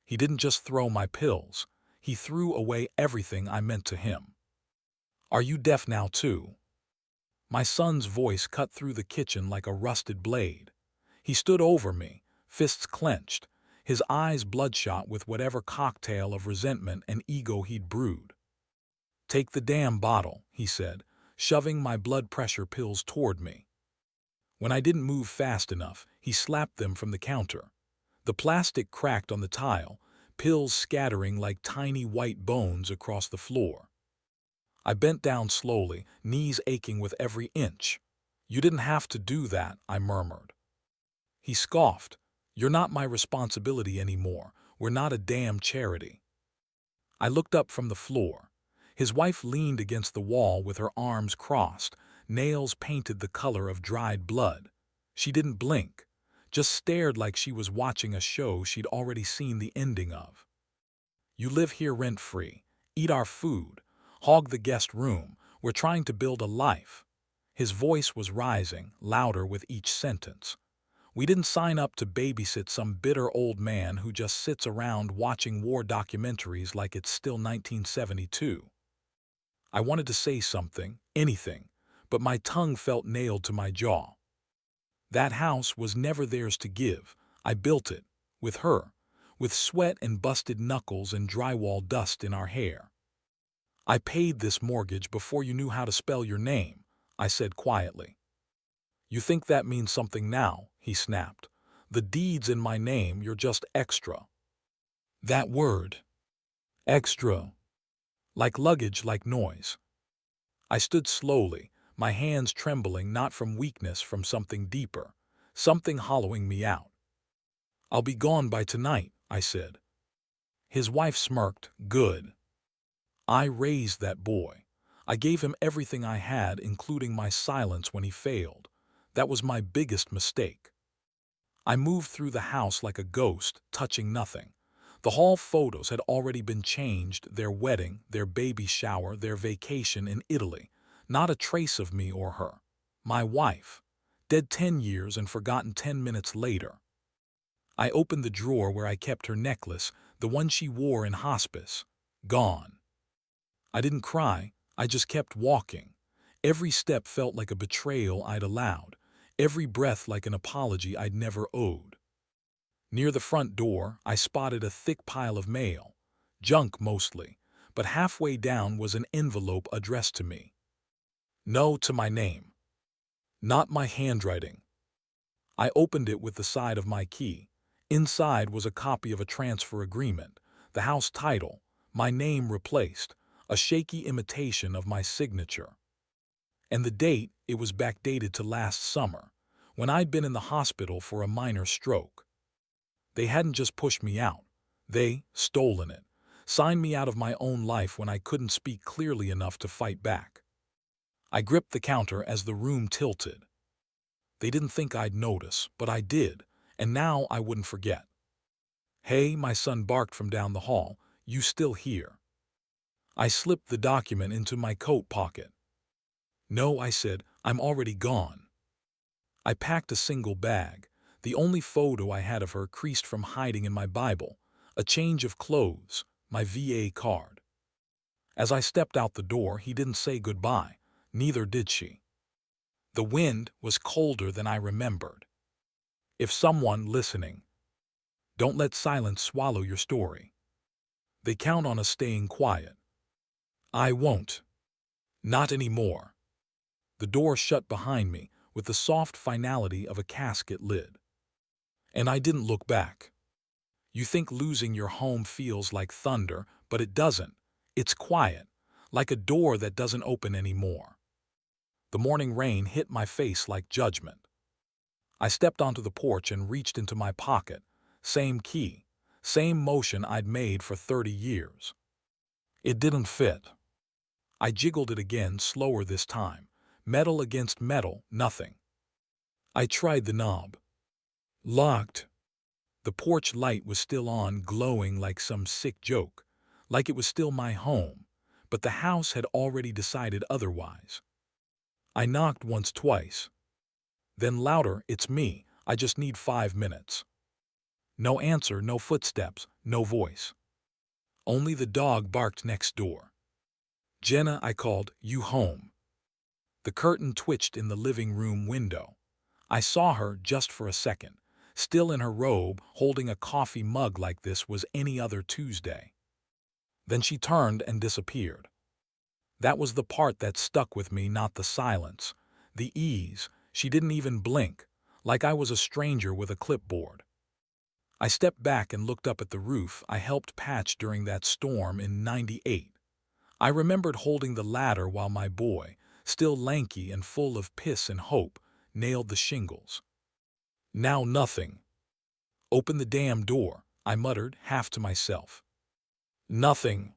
He didn't just throw my pills. He threw away everything I meant to him. Are you deaf now too? My son's voice cut through the kitchen like a rusted blade. He stood over me, fists clenched, his eyes bloodshot with whatever cocktail of resentment and ego he'd brewed. Take the damn bottle, he said, shoving my blood pressure pills toward me. When I didn't move fast enough, he slapped them from the counter. The plastic cracked on the tile, pills scattering like tiny white bones across the floor. I bent down slowly, knees aching with every inch. You didn't have to do that, I murmured. He scoffed. You're not my responsibility anymore. We're not a damn charity. I looked up from the floor. His wife leaned against the wall with her arms crossed, nails painted the color of dried blood. She didn't blink, just stared like she was watching a show she'd already seen the ending of. You live here rent-free, eat our food, hog the guest room. We're trying to build a life. His voice was rising, louder with each sentence. We didn't sign up to babysit some bitter old man who just sits around watching war documentaries like it's still 1972. I wanted to say something, anything, but my tongue felt nailed to my jaw. That house was never theirs to give. I built it, with her, with sweat and busted knuckles and drywall dust in our hair. I paid this mortgage before you knew how to spell your name, I said quietly. You think that means something now, he snapped. The deed's in my name, you're just extra. That word. Extra. Like luggage, like noise. I stood slowly, my hands trembling not from weakness, from something deeper, something hollowing me out. I'll be gone by tonight, I said. His wife smirked. Good. I raised that boy. I gave him everything I had, including my silence when he failed. That was my biggest mistake. I moved through the house like a ghost, touching nothing. The hall photos had already been changed, their wedding, their baby shower, their vacation in Italy. Not a trace of me or her. My wife. Dead 10 years and forgotten 10 minutes later. I opened the drawer where I kept her necklace, the one she wore in hospice. Gone. I didn't cry, I just kept walking. Every step felt like a betrayal I'd allowed, every breath like an apology I'd never owed. Near the front door, I spotted a thick pile of mail, junk mostly, but halfway down was an envelope addressed to me. No to my name. Not my handwriting. I opened it with the side of my key. Inside was a copy of a transfer agreement, the house title, my name replaced, a shaky imitation of my signature. And the date, it was backdated to last summer, when I'd been in the hospital for a minor stroke. They hadn't just pushed me out. They, stolen it, signed me out of my own life when I couldn't speak clearly enough to fight back. I gripped the counter as the room tilted. They didn't think I'd notice, but I did, and now I wouldn't forget. Hey, my son barked from down the hall, you still here? I slipped the document into my coat pocket. No, I said, I'm already gone. I packed a single bag, the only photo I had of her creased from hiding in my Bible, a change of clothes, my VA card. As I stepped out the door, he didn't say goodbye, neither did she. The wind was colder than I remembered. If someone listening, don't let silence swallow your story. They count on us staying quiet. I won't. Not anymore. The door shut behind me with the soft finality of a casket lid. And I didn't look back. You think losing your home feels like thunder, but it doesn't. It's quiet, like a door that doesn't open anymore. The morning rain hit my face like judgment. I stepped onto the porch and reached into my pocket. Same key, same motion I'd made for 30 years. It didn't fit. I jiggled it again, slower this time. Metal against metal, nothing. I tried the knob. Locked. The porch light was still on, glowing like some sick joke, like it was still my home, but the house had already decided otherwise. I knocked once, twice. Then louder, it's me, I just need 5 minutes. No answer, no footsteps, no voice. Only the dog barked next door. "Jenna," I called, "you home?" The curtain twitched in the living room window. I saw her just for a second, still in her robe, holding a coffee mug like this was any other Tuesday. Then she turned and disappeared. That was the part that stuck with me, not the silence. The ease. She didn't even blink, like I was a stranger with a clipboard. I stepped back and looked up at the roof I helped patch during that storm in '98. I remembered holding the ladder while my boy, still lanky and full of piss and hope, nailed the shingles. Now nothing. "Open the damn door," I muttered, half to myself. Nothing.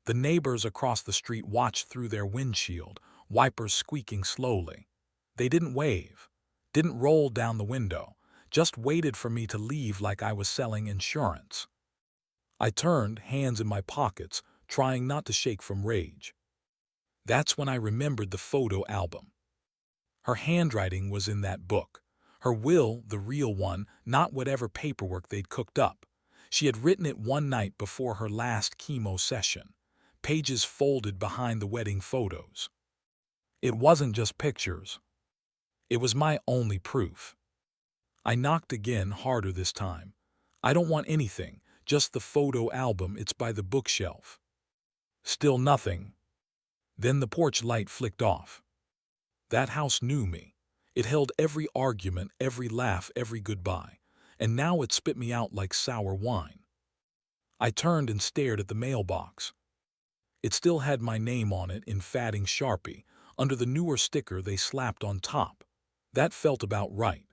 The neighbors across the street watched through their windshield, wipers squeaking slowly. They didn't wave, didn't roll down the window, just waited for me to leave like I was selling insurance. I turned, hands in my pockets, trying not to shake from rage. That's when I remembered the photo album. Her handwriting was in that book. Her will, the real one, not whatever paperwork they'd cooked up. She had written it one night before her last chemo session, pages folded behind the wedding photos. It wasn't just pictures. It was my only proof. I knocked again, harder this time. "I don't want anything, just the photo album, it's by the bookshelf." Still nothing. Then the porch light flicked off. That house knew me. It held every argument, every laugh, every goodbye, and now it spit me out like sour wine. I turned and stared at the mailbox. It still had my name on it in fatting Sharpie, under the newer sticker they slapped on top. That felt about right.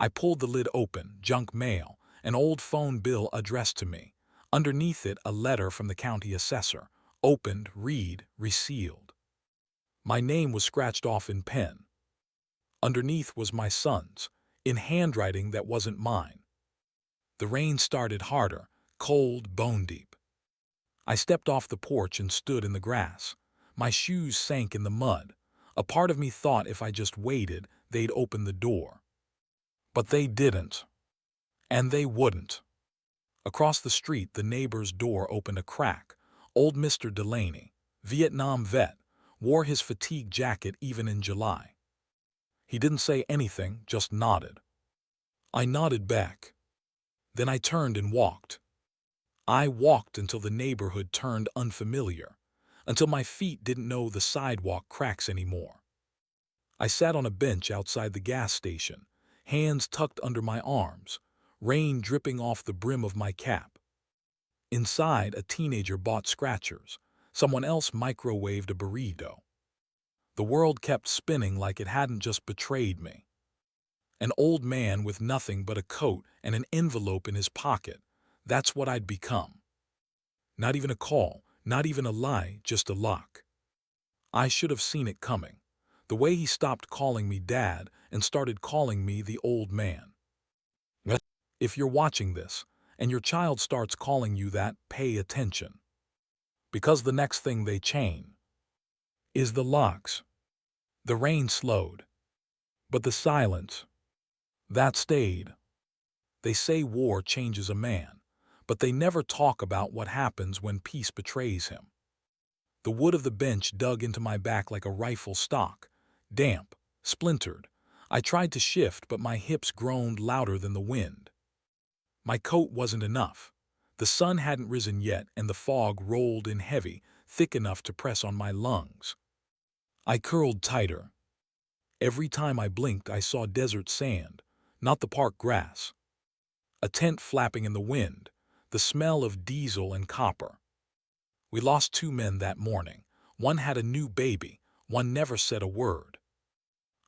I pulled the lid open, junk mail, an old phone bill addressed to me. Underneath it, a letter from the county assessor. Opened, read, resealed. My name was scratched off in pen. Underneath was my son's, in handwriting that wasn't mine. The rain started harder, cold, bone-deep. I stepped off the porch and stood in the grass. My shoes sank in the mud. A part of me thought if I just waited, they'd open the door. But they didn't. And they wouldn't. Across the street, the neighbor's door opened a crack. Old Mr. Delaney, Vietnam vet, wore his fatigue jacket even in July. He didn't say anything, just nodded. I nodded back. Then I turned and walked. I walked until the neighborhood turned unfamiliar, until my feet didn't know the sidewalk cracks anymore. I sat on a bench outside the gas station, hands tucked under my arms, rain dripping off the brim of my cap. Inside, a teenager bought scratchers. Someone else microwaved a burrito. The world kept spinning like it hadn't just betrayed me. An old man with nothing but a coat and an envelope in his pocket. That's what I'd become. Not even a call, not even a lie, just a lock. I should have seen it coming. The way he stopped calling me dad and started calling me the old man. If you're watching this, and your child starts calling you that, pay attention. Because the next thing they chain is the locks. The rain slowed. But the silence, that stayed. They say war changes a man, but they never talk about what happens when peace betrays him. The wood of the bench dug into my back like a rifle stock, damp, splintered. I tried to shift, but my hips groaned louder than the wind. My coat wasn't enough. The sun hadn't risen yet, and the fog rolled in heavy, thick enough to press on my lungs. I curled tighter. Every time I blinked, I saw desert sand, not the park grass. A tent flapping in the wind, the smell of diesel and copper. We lost 2 men that morning. One had a new baby, one never said a word.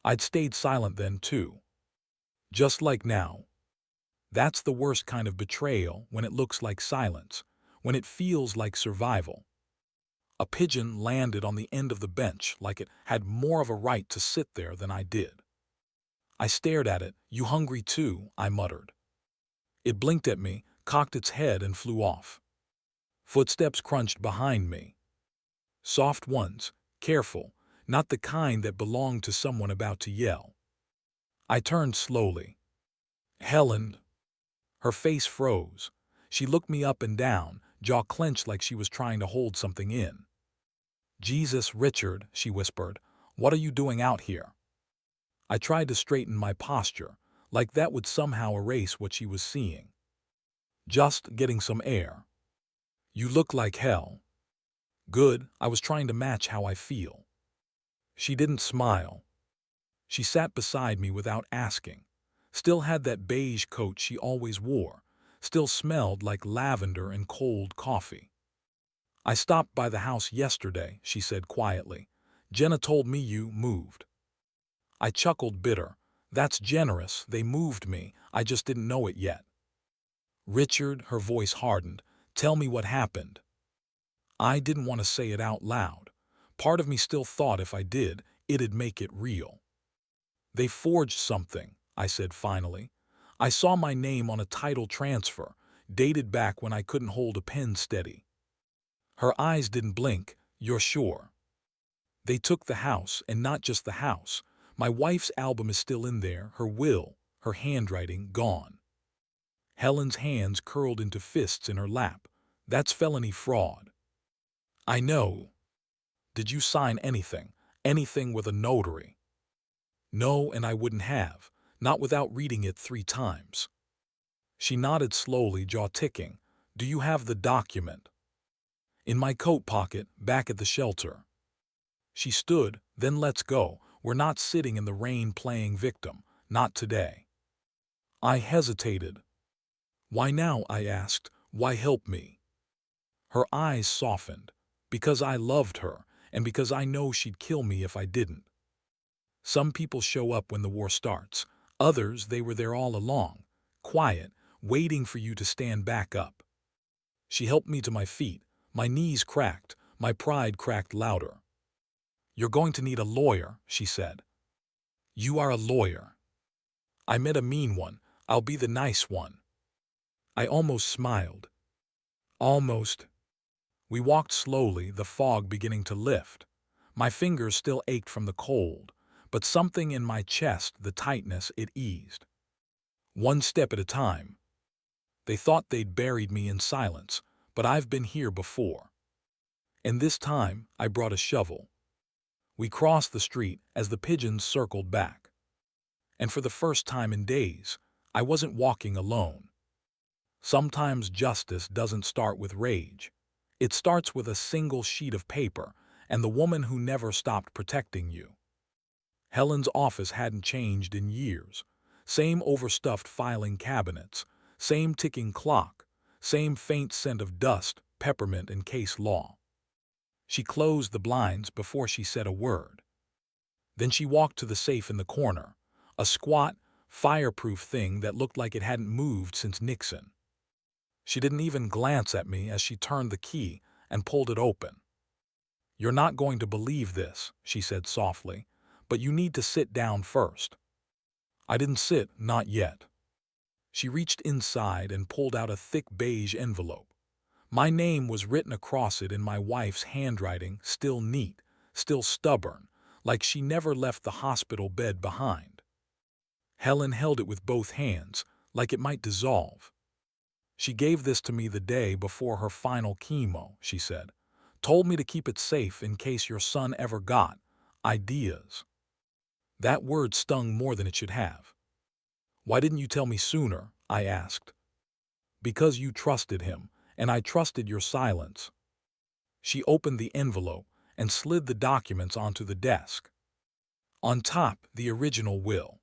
I'd stayed silent then too. Just like now. That's the worst kind of betrayal, when it looks like silence, when it feels like survival. A pigeon landed on the end of the bench like it had more of a right to sit there than I did. I stared at it. "You hungry too?" I muttered. It blinked at me, cocked its head, and flew off. Footsteps crunched behind me. Soft ones, careful, not the kind that belonged to someone about to yell. I turned slowly. "Helen." Her face froze. She looked me up and down, jaw clenched like she was trying to hold something in. "Jesus, Richard," she whispered, "what are you doing out here?" I tried to straighten my posture, like that would somehow erase what she was seeing. "Just getting some air." "You look like hell." "Good, I was trying to match how I feel." She didn't smile. She sat beside me without asking. Still had that beige coat she always wore. Still smelled like lavender and cold coffee. "I stopped by the house yesterday," she said quietly. "Jenna told me you moved." I chuckled bitter. "That's generous, they moved me, I just didn't know it yet." "Richard," her voice hardened, "tell me what happened." I didn't want to say it out loud. Part of me still thought if I did, it'd make it real. "They forged something," I said finally. "I saw my name on a title transfer, dated back when I couldn't hold a pen steady." Her eyes didn't blink. "You're sure?" "They took the house, and not just the house. My wife's album is still in there, her will, her handwriting gone." Helen's hands curled into fists in her lap. "That's felony fraud." "I know." "Did you sign anything? Anything with a notary?" "No, and I wouldn't have. Not without reading it 3 times." She nodded slowly, jaw ticking. "Do you have the document?" "In my coat pocket, back at the shelter." She stood. "Then let's go. We're not sitting in the rain playing victim. Not today." I hesitated. "Why now?" I asked. "Why help me?" Her eyes softened. "Because I loved her, and because I know she'd kill me if I didn't. Some people show up when the war starts. Others, they were there all along, quiet, waiting for you to stand back up." She helped me to my feet. My knees cracked. My pride cracked louder. "You're going to need a lawyer," she said. "You are a lawyer." "I met a mean one. I'll be the nice one." I almost smiled. Almost. We walked slowly, the fog beginning to lift. My fingers still ached from the cold, but something in my chest, the tightness, it eased. One step at a time. They thought they'd buried me in silence, but I've been here before. And this time, I brought a shovel. We crossed the street as the pigeons circled back. And for the first time in days, I wasn't walking alone. Sometimes justice doesn't start with rage. It starts with a single sheet of paper and the woman who never stopped protecting you. Helen's office hadn't changed in years. Same overstuffed filing cabinets, same ticking clock, same faint scent of dust, peppermint, and case law. She closed the blinds before she said a word. Then she walked to the safe in the corner, a squat, fireproof thing that looked like it hadn't moved since Nixon. She didn't even glance at me as she turned the key and pulled it open. "You're not going to believe this," she said softly, "but you need to sit down first." I didn't sit, not yet. She reached inside and pulled out a thick beige envelope. My name was written across it in my wife's handwriting, still neat, still stubborn, like she never left the hospital bed behind. Helen held it with both hands, like it might dissolve. "She gave this to me the day before her final chemo," she said. "Told me to keep it safe in case your son ever got ideas." That word stung more than it should have. "Why didn't you tell me sooner?" I asked. "Because you trusted him, and I trusted your silence." She opened the envelope and slid the documents onto the desk. On top, the original will.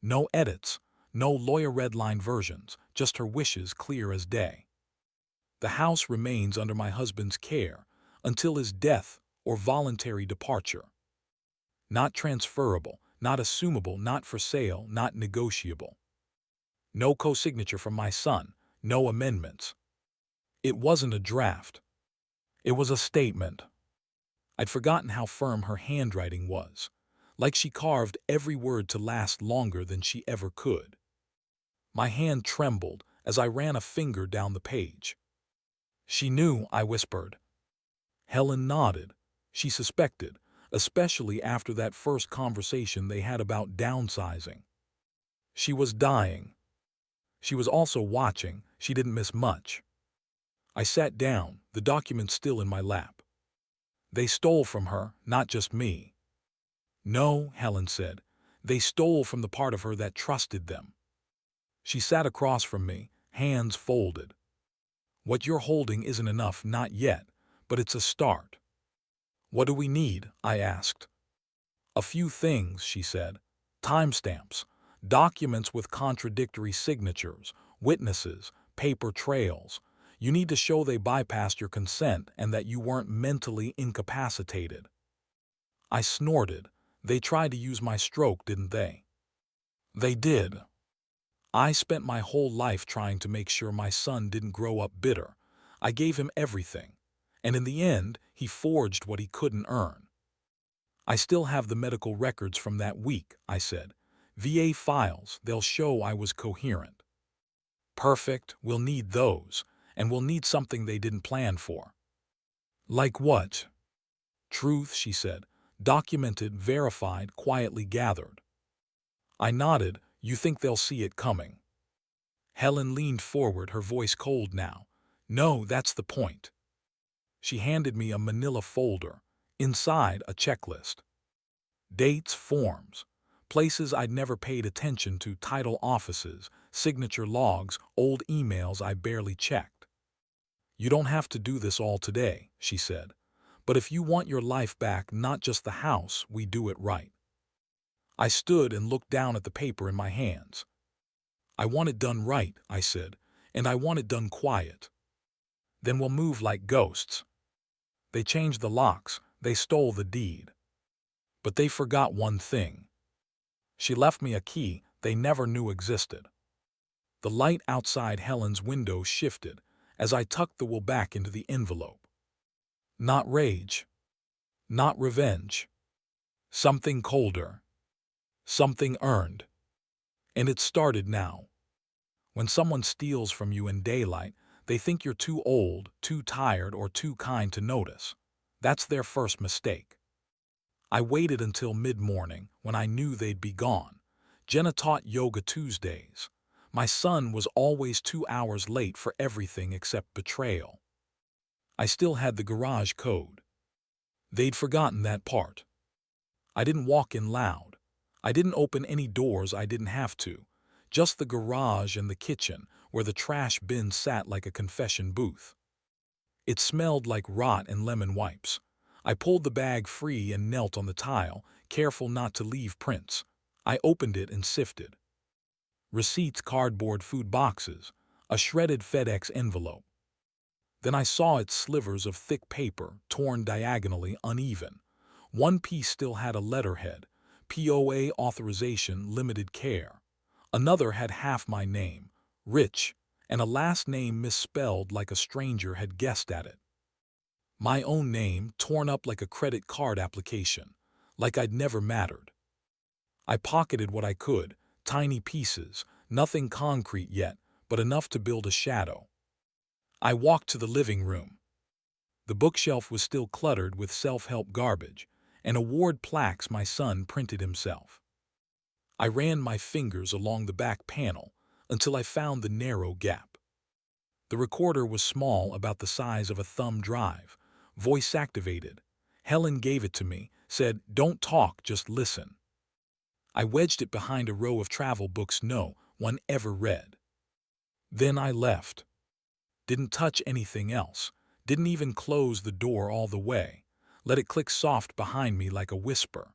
No edits, no lawyer redline versions, just her wishes clear as day. "The house remains under my husband's care until his death or voluntary departure. Not transferable, not assumable, not for sale, not negotiable. No co-signature from my son, no amendments." It wasn't a draft. It was a statement. I'd forgotten how firm her handwriting was, like she carved every word to last longer than she ever could. My hand trembled as I ran a finger down the page. "She knew," I whispered. Helen nodded. She suspected, especially after that first conversation they had about downsizing. She was dying. She was also watching. She didn't miss much. I sat down, the document still in my lap. They stole from her, not just me. No, Helen said. They stole from the part of her that trusted them. She sat across from me, hands folded. What you're holding isn't enough, not yet, but it's a start. What do we need? I asked. A few things, she said. Timestamps, documents with contradictory signatures, witnesses, paper trails. You need to show they bypassed your consent and that you weren't mentally incapacitated. I snorted. They tried to use my stroke, didn't they? They did. I spent my whole life trying to make sure my son didn't grow up bitter. I gave him everything. And in the end, he forged what he couldn't earn. I still have the medical records from that week, I said. VA files, they'll show I was coherent. Perfect, we'll need those, and we'll need something they didn't plan for. Like what? Truth, she said. Documented, verified, quietly gathered. I nodded. You think they'll see it coming? Helen leaned forward, her voice cold now. No, that's the point. She handed me a manila folder. Inside, a checklist. Dates, forms, places I'd never paid attention to, title offices, signature logs, old emails I barely checked. You don't have to do this all today, she said. But if you want your life back, not just the house, we do it right. I stood and looked down at the paper in my hands. I want it done right, I said, and I want it done quiet. Then we'll move like ghosts. They changed the locks, they stole the deed. But they forgot one thing. She left me a key they never knew existed. The light outside Helen's window shifted as I tucked the will back into the envelope. Not rage. Not revenge. Something colder. Something earned. And it started now. When someone steals from you in daylight, they think you're too old, too tired, or too kind to notice. That's their first mistake. I waited until mid-morning when I knew they'd be gone. Jenna taught yoga Tuesdays. My son was always 2 hours late for everything except betrayal. I still had the garage code. They'd forgotten that part. I didn't walk in loud. I didn't open any doors I didn't have to. Just the garage and the kitchen, where the trash bin sat like a confession booth. It smelled like rot and lemon wipes. I pulled the bag free and knelt on the tile, careful not to leave prints. I opened it and sifted. Receipts, cardboard food boxes, a shredded FedEx envelope. Then I saw its slivers of thick paper, torn diagonally, uneven. One piece still had a letterhead, POA authorization, limited care. Another had half my name, Rich, and a last name misspelled like a stranger had guessed at it. My own name torn up like a credit card application, like I'd never mattered. I pocketed what I could, tiny pieces, nothing concrete yet, but enough to build a shadow. I walked to the living room. The bookshelf was still cluttered with self-help garbage and award plaques my son printed himself. I ran my fingers along the back panel until I found the narrow gap. The recorder was small, about the size of a thumb drive, voice-activated. Helen gave it to me, said, "Don't talk, just listen." I wedged it behind a row of travel books no one ever read. Then I left. Didn't touch anything else. Didn't even close the door all the way. Let it click soft behind me like a whisper.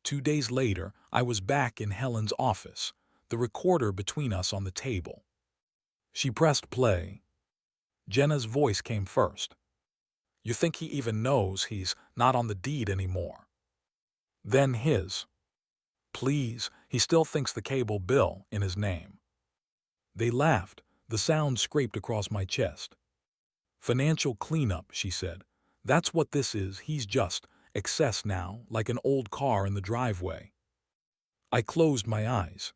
2 days later, I was back in Helen's office, the recorder between us on the table. She pressed play. Jenna's voice came first. "You think he even knows he's not on the deed anymore?" Then his. "Please, he still thinks the cable bill in his name." They laughed. The sound scraped across my chest. "Financial cleanup," she said. "That's what this is. He's just excess now, like an old car in the driveway." I closed my eyes.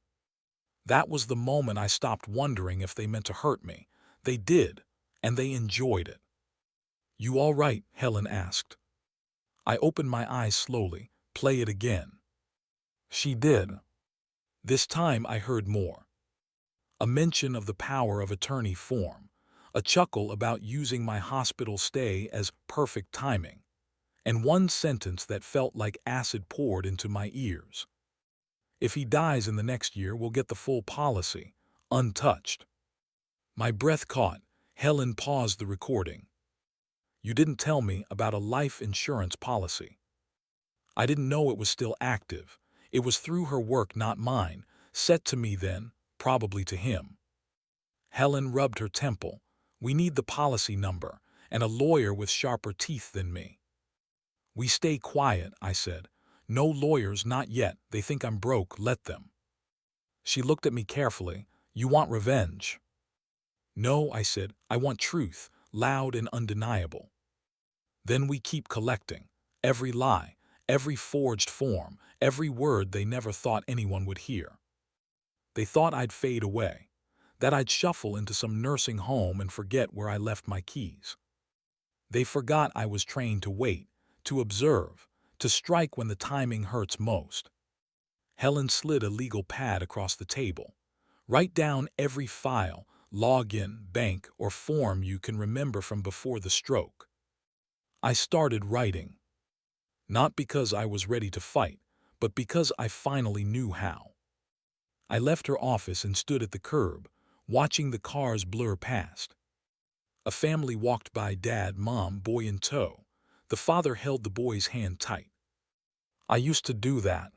That was the moment I stopped wondering if they meant to hurt me. They did, and they enjoyed it. "You all right?" Helen asked. I opened my eyes slowly. "Play it again." She did. This time I heard more. a mention of the power of attorney form, a chuckle about using my hospital stay as perfect timing, and one sentence that felt like acid poured into my ears. If he dies in the next year, we'll get the full policy, untouched. My breath caught. Helen paused the recording. You didn't tell me about a life insurance policy. I didn't know it was still active. It was through her work, not mine, set to me then, probably to him. Helen rubbed her temple. We need the policy number, and a lawyer with sharper teeth than me. We stay quiet, I said. No lawyers, not yet. They think I'm broke, let them. She looked at me carefully. You want revenge? No, I said. I want truth, loud and undeniable. Then we keep collecting. Every lie, every forged form, every word they never thought anyone would hear. They thought I'd fade away, that I'd shuffle into some nursing home and forget where I left my keys. They forgot I was trained to wait, to observe, to strike when the timing hurts most. Helen slid a legal pad across the table. Write down every file, login, bank, or form you can remember from before the stroke. I started writing. Not because I was ready to fight, but because I finally knew how. I left her office and stood at the curb, watching the cars blur past. A family walked by, dad, mom, boy in tow. The father held the boy's hand tight. I used to do that.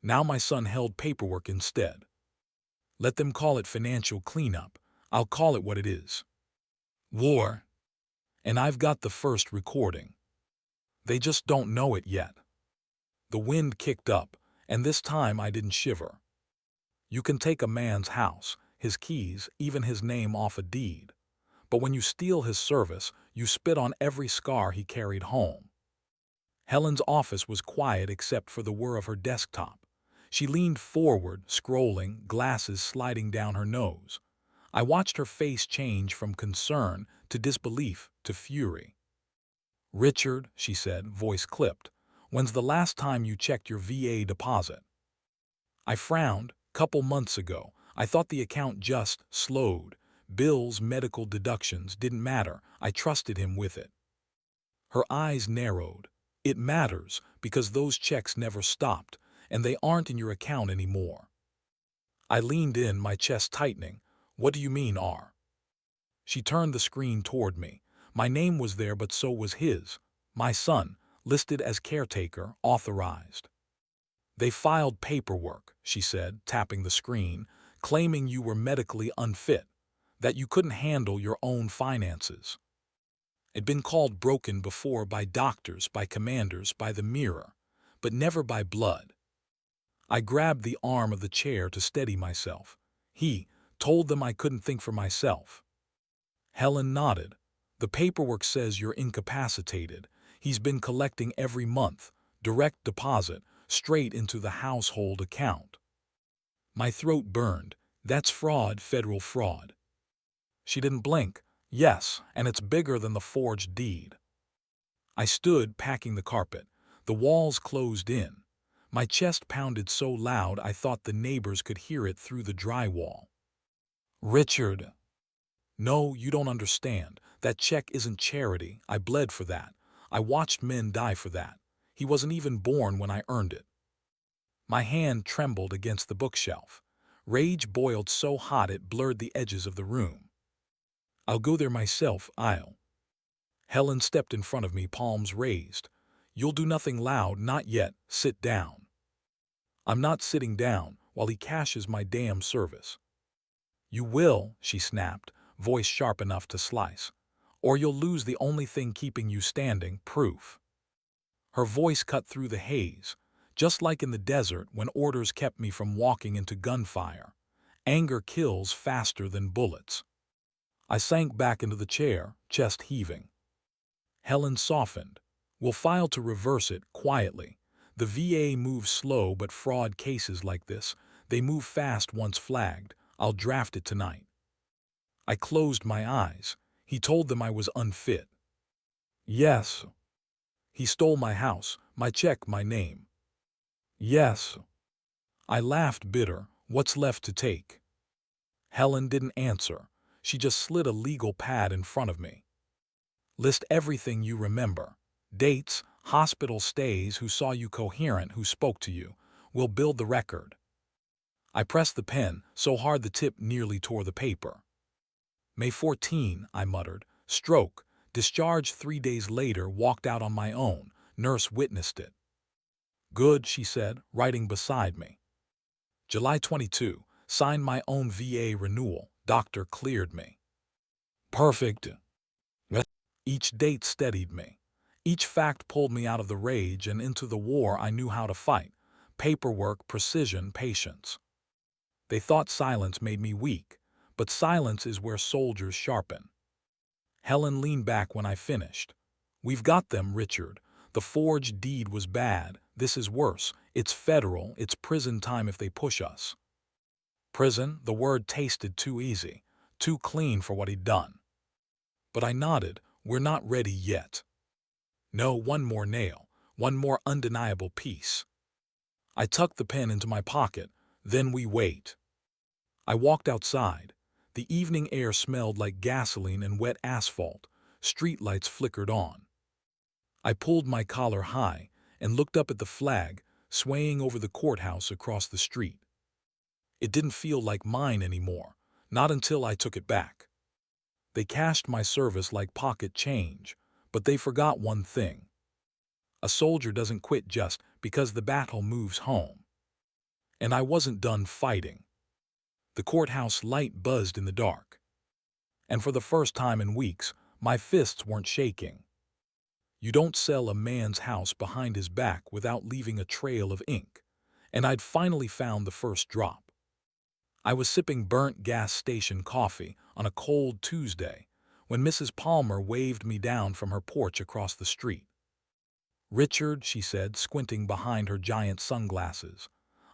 Now my son held paperwork instead. Let them call it financial cleanup. I'll call it what it is. War. And I've got the first recording. They just don't know it yet. The wind kicked up, and this time I didn't shiver. You can take a man's house, his keys, even his name off a deed. But when you steal his service, you spit on every scar he carried home. Helen's office was quiet except for the whir of her desktop. She leaned forward, scrolling, glasses sliding down her nose. I watched her face change from concern to disbelief to fury. Richard, she said, voice clipped, when's the last time you checked your VA deposit? I frowned. Couple months ago. I thought the account just slowed. Bills, medical deductions didn't matter. I trusted him with it. Her eyes narrowed. It matters because those checks never stopped, and they aren't in your account anymore. I leaned in, my chest tightening. What do you mean, R? She turned the screen toward me. My name was there, but so was his. My son, listed as caretaker, authorized. They filed paperwork, she said, tapping the screen, claiming you were medically unfit, that you couldn't handle your own finances. It'd been called broken before by doctors, by commanders, by the mirror, but never by blood. I grabbed the arm of the chair to steady myself. He told them I couldn't think for myself. Helen nodded. The paperwork says you're incapacitated. He's been collecting every month, direct deposit, straight into the household account. My throat burned. That's fraud, federal fraud. She didn't blink. Yes, and it's bigger than the forged deed. I stood, packing the carpet. The walls closed in. My chest pounded so loud I thought the neighbors could hear it through the drywall. Richard. No, you don't understand. That check isn't charity. I bled for that. I watched men die for that. He wasn't even born when I earned it. My hand trembled against the bookshelf. Rage boiled so hot it blurred the edges of the room. I'll go there myself, I'll. Helen stepped in front of me, palms raised. You'll do nothing loud, not yet. Sit down. I'm not sitting down while he cashes my damn service. You will, she snapped, voice sharp enough to slice. Or you'll lose the only thing keeping you standing, proof. Her voice cut through the haze, just like in the desert when orders kept me from walking into gunfire. Anger kills faster than bullets. I sank back into the chair, chest heaving. Helen softened. We'll file to reverse it, quietly. The VA moves slow, but fraud cases like this, they move fast once flagged. I'll draft it tonight. I closed my eyes. He told them I was unfit. Yes. He stole my house, my check, my name. Yes. I laughed bitter. What's left to take? Helen didn't answer. She just slid a legal pad in front of me. List everything you remember. Dates, hospital stays, who saw you coherent, who spoke to you. We'll build the record. I pressed the pen so hard the tip nearly tore the paper. May 14, I muttered. Stroke. Discharged 3 days later, walked out on my own. Nurse witnessed it. Good, she said, writing beside me. July 22. Signed my own VA renewal. Doctor cleared me. Perfect. Each date steadied me. Each fact pulled me out of the rage and into the war I knew how to fight. Paperwork, precision, patience. They thought silence made me weak, but silence is where soldiers sharpen. Helen leaned back when I finished. We've got them, Richard. The forged deed was bad. This is worse. It's federal. It's prison time if they push us. Prison, the word tasted too easy, too clean for what he'd done. But I nodded. We're not ready yet. No, one more nail, one more undeniable piece. I tucked the pen into my pocket. Then we wait. I walked outside. The evening air smelled like gasoline and wet asphalt. Streetlights flickered on. I pulled my collar high and looked up at the flag swaying over the courthouse across the street. It didn't feel like mine anymore, not until I took it back. They cashed my service like pocket change, but they forgot one thing. A soldier doesn't quit just because the battle moves home. And I wasn't done fighting. The courthouse light buzzed in the dark. And for the first time in weeks, my fists weren't shaking. You don't sell a man's house behind his back without leaving a trail of ink. And I'd finally found the first drop. I was sipping burnt gas station coffee on a cold Tuesday when Mrs. Palmer waved me down from her porch across the street. Richard, she said, squinting behind her giant sunglasses.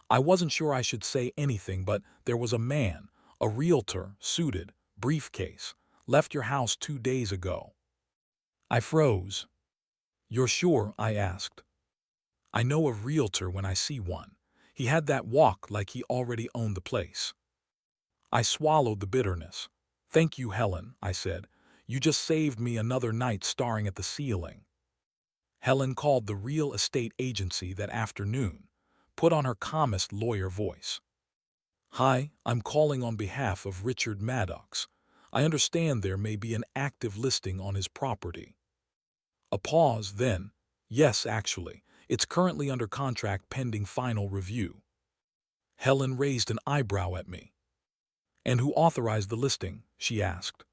I wasn't sure I should say anything, but there was a man, a realtor, suited, briefcase, left your house 2 days ago. I froze. You're sure? I asked. I know a realtor when I see one. He had that walk like he already owned the place. I swallowed the bitterness. Thank you, Helen, I said. You just saved me another night staring at the ceiling. Helen called the real estate agency that afternoon, put on her calmest lawyer voice. Hi, I'm calling on behalf of Richard Maddox. I understand there may be an active listing on his property. A pause, then, yes, actually, it's currently under contract pending final review. Helen raised an eyebrow at me. And who authorized the listing? She asked.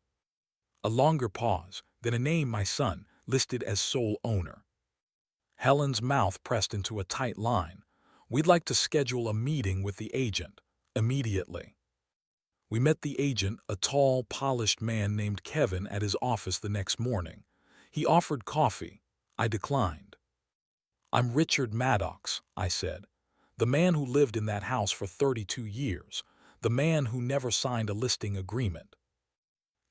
A longer pause, then a name, my son, listed as sole owner. Helen's mouth pressed into a tight line. We'd like to schedule a meeting with the agent, immediately. We met the agent, a tall, polished man named Kevin, at his office the next morning. He offered coffee. I declined. I'm Richard Maddox, I said. The man who lived in that house for 32 years. The man who never signed a listing agreement.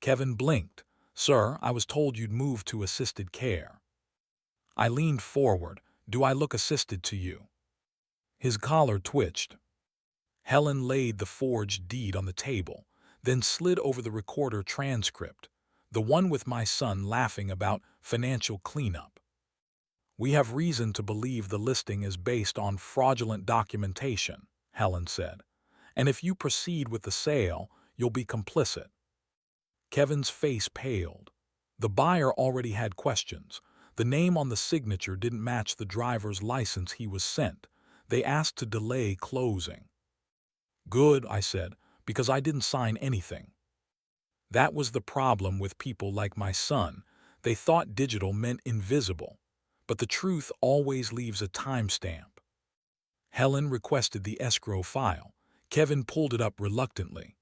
Kevin blinked. Sir, I was told you'd moved to assisted care. I leaned forward. Do I look assisted to you? His collar twitched. Helen laid the forged deed on the table, then slid over the recorder transcript, the one with my son laughing about financial cleanup. We have reason to believe the listing is based on fraudulent documentation, Helen said. And if you proceed with the sale, you'll be complicit. Kevin's face paled. The buyer already had questions. The name on the signature didn't match the driver's license he was sent. They asked to delay closing. Good, I said, because I didn't sign anything. That was the problem with people like my son. They thought digital meant invisible. But the truth always leaves a timestamp. Helen requested the escrow file. Kevin pulled it up reluctantly.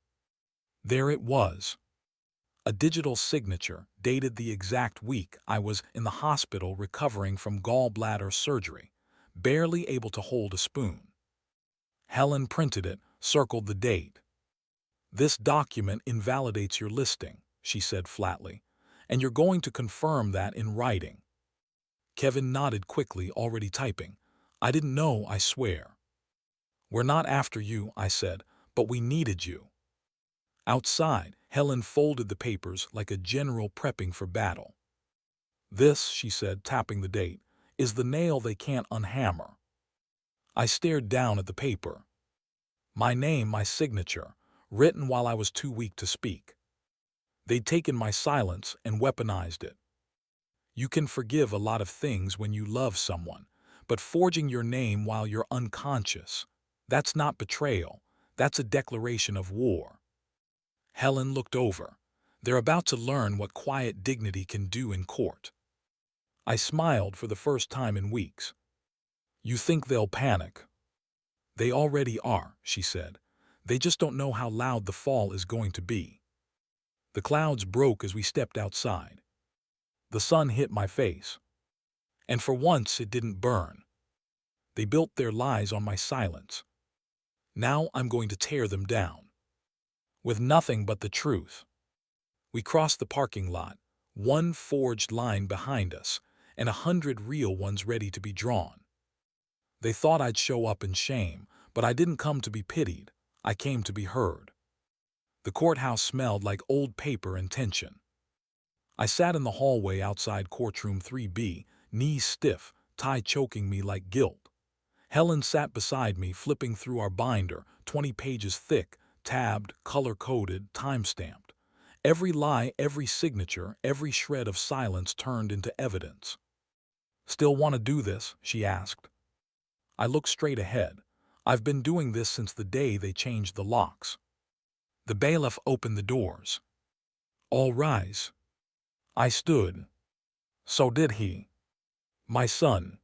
There it was. A digital signature dated the exact week I was in the hospital recovering from gallbladder surgery, barely able to hold a spoon. Helen printed it, circled the date. This document invalidates your listing, she said flatly, and you're going to confirm that in writing. Kevin nodded quickly, already typing. I didn't know, I swear. We're not after you, I said, but we needed you. Outside, Helen folded the papers like a general prepping for battle. "This," she said, tapping the date, "is the nail they can't unhammer." I stared down at the paper. My name, my signature, written while I was too weak to speak. They'd taken my silence and weaponized it. You can forgive a lot of things when you love someone, but forging your name while you're unconscious, that's not betrayal, that's a declaration of war. Helen looked over. They're about to learn what quiet dignity can do in court. I smiled for the first time in weeks. "You think they'll panic?" "They already are," she said. "They just don't know how loud the fall is going to be." The clouds broke as we stepped outside. The sun hit my face. And for once it didn't burn. They built their lies on my silence. Now I'm going to tear them down. With nothing but the truth. We crossed the parking lot, one forged line behind us, and 100 real ones ready to be drawn. They thought I'd show up in shame, but I didn't come to be pitied. I came to be heard. The courthouse smelled like old paper and tension. I sat in the hallway outside courtroom 3B, knees stiff, tie choking me like guilt. Helen sat beside me, flipping through our binder, 20 pages thick, tabbed, color-coded, time-stamped. Every lie, every signature, every shred of silence turned into evidence. "Still want to do this?" she asked. I looked straight ahead. "I've been doing this since the day they changed the locks." The bailiff opened the doors. "All rise." I stood. So did he. My son.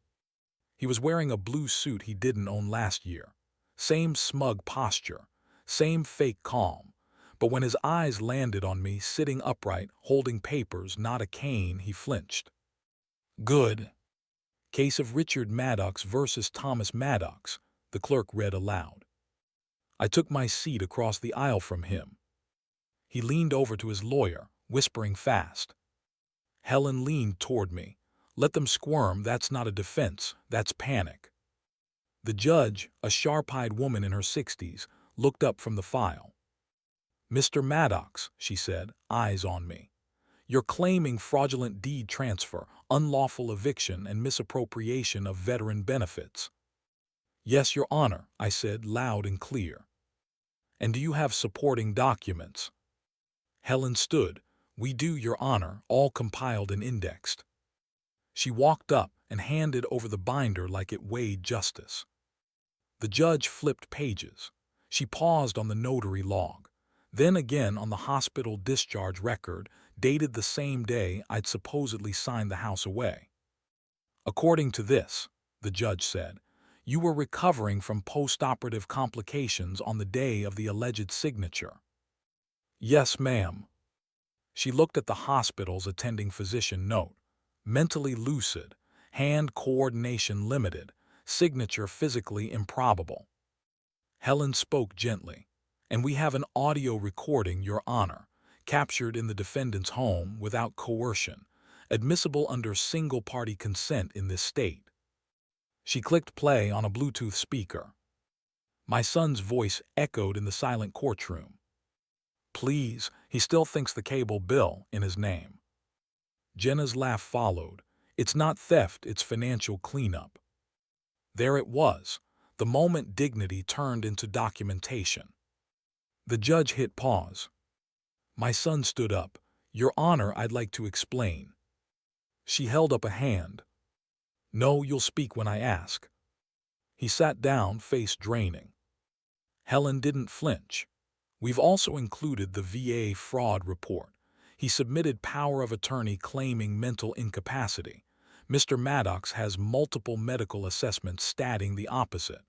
He was wearing a blue suit he didn't own last year. Same smug posture, same fake calm. But when his eyes landed on me, sitting upright, holding papers, not a cane, he flinched. "Good. Case of Richard Maddox versus Thomas Maddox," the clerk read aloud. I took my seat across the aisle from him. He leaned over to his lawyer, whispering fast. Helen leaned toward me. "Let them squirm, that's not a defense, that's panic." The judge, a sharp-eyed woman in her 60s, looked up from the file. "Mr. Maddox," she said, eyes on me. "You're claiming fraudulent deed transfer, unlawful eviction, and misappropriation of veteran benefits." "Yes, Your Honor," I said, loud and clear. "And do you have supporting documents?" Helen stood. "We do, Your Honor, all compiled and indexed." She walked up and handed over the binder like it weighed justice. The judge flipped pages. She paused on the notary log, then again on the hospital discharge record, dated the same day I'd supposedly signed the house away. "According to this," the judge said, "you were recovering from post-operative complications on the day of the alleged signature." "Yes, ma'am." She looked at the hospital's attending physician note. Mentally lucid, hand coordination limited, signature physically improbable. Helen spoke gently. "And we have an audio recording, Your Honor, captured in the defendant's home without coercion, admissible under single-party consent in this state." She clicked play on a Bluetooth speaker. My son's voice echoed in the silent courtroom. "Please, he still thinks the cable bill in his name." Jenna's laugh followed. "It's not theft, it's financial cleanup." There it was, the moment dignity turned into documentation. The judge hit pause. My son stood up. "Your Honor, I'd like to explain." She held up a hand. "No, you'll speak when I ask." He sat down, face draining. Helen didn't flinch. "We've also included the VA fraud report. He submitted power of attorney claiming mental incapacity. Mr. Maddox has multiple medical assessments stating the opposite."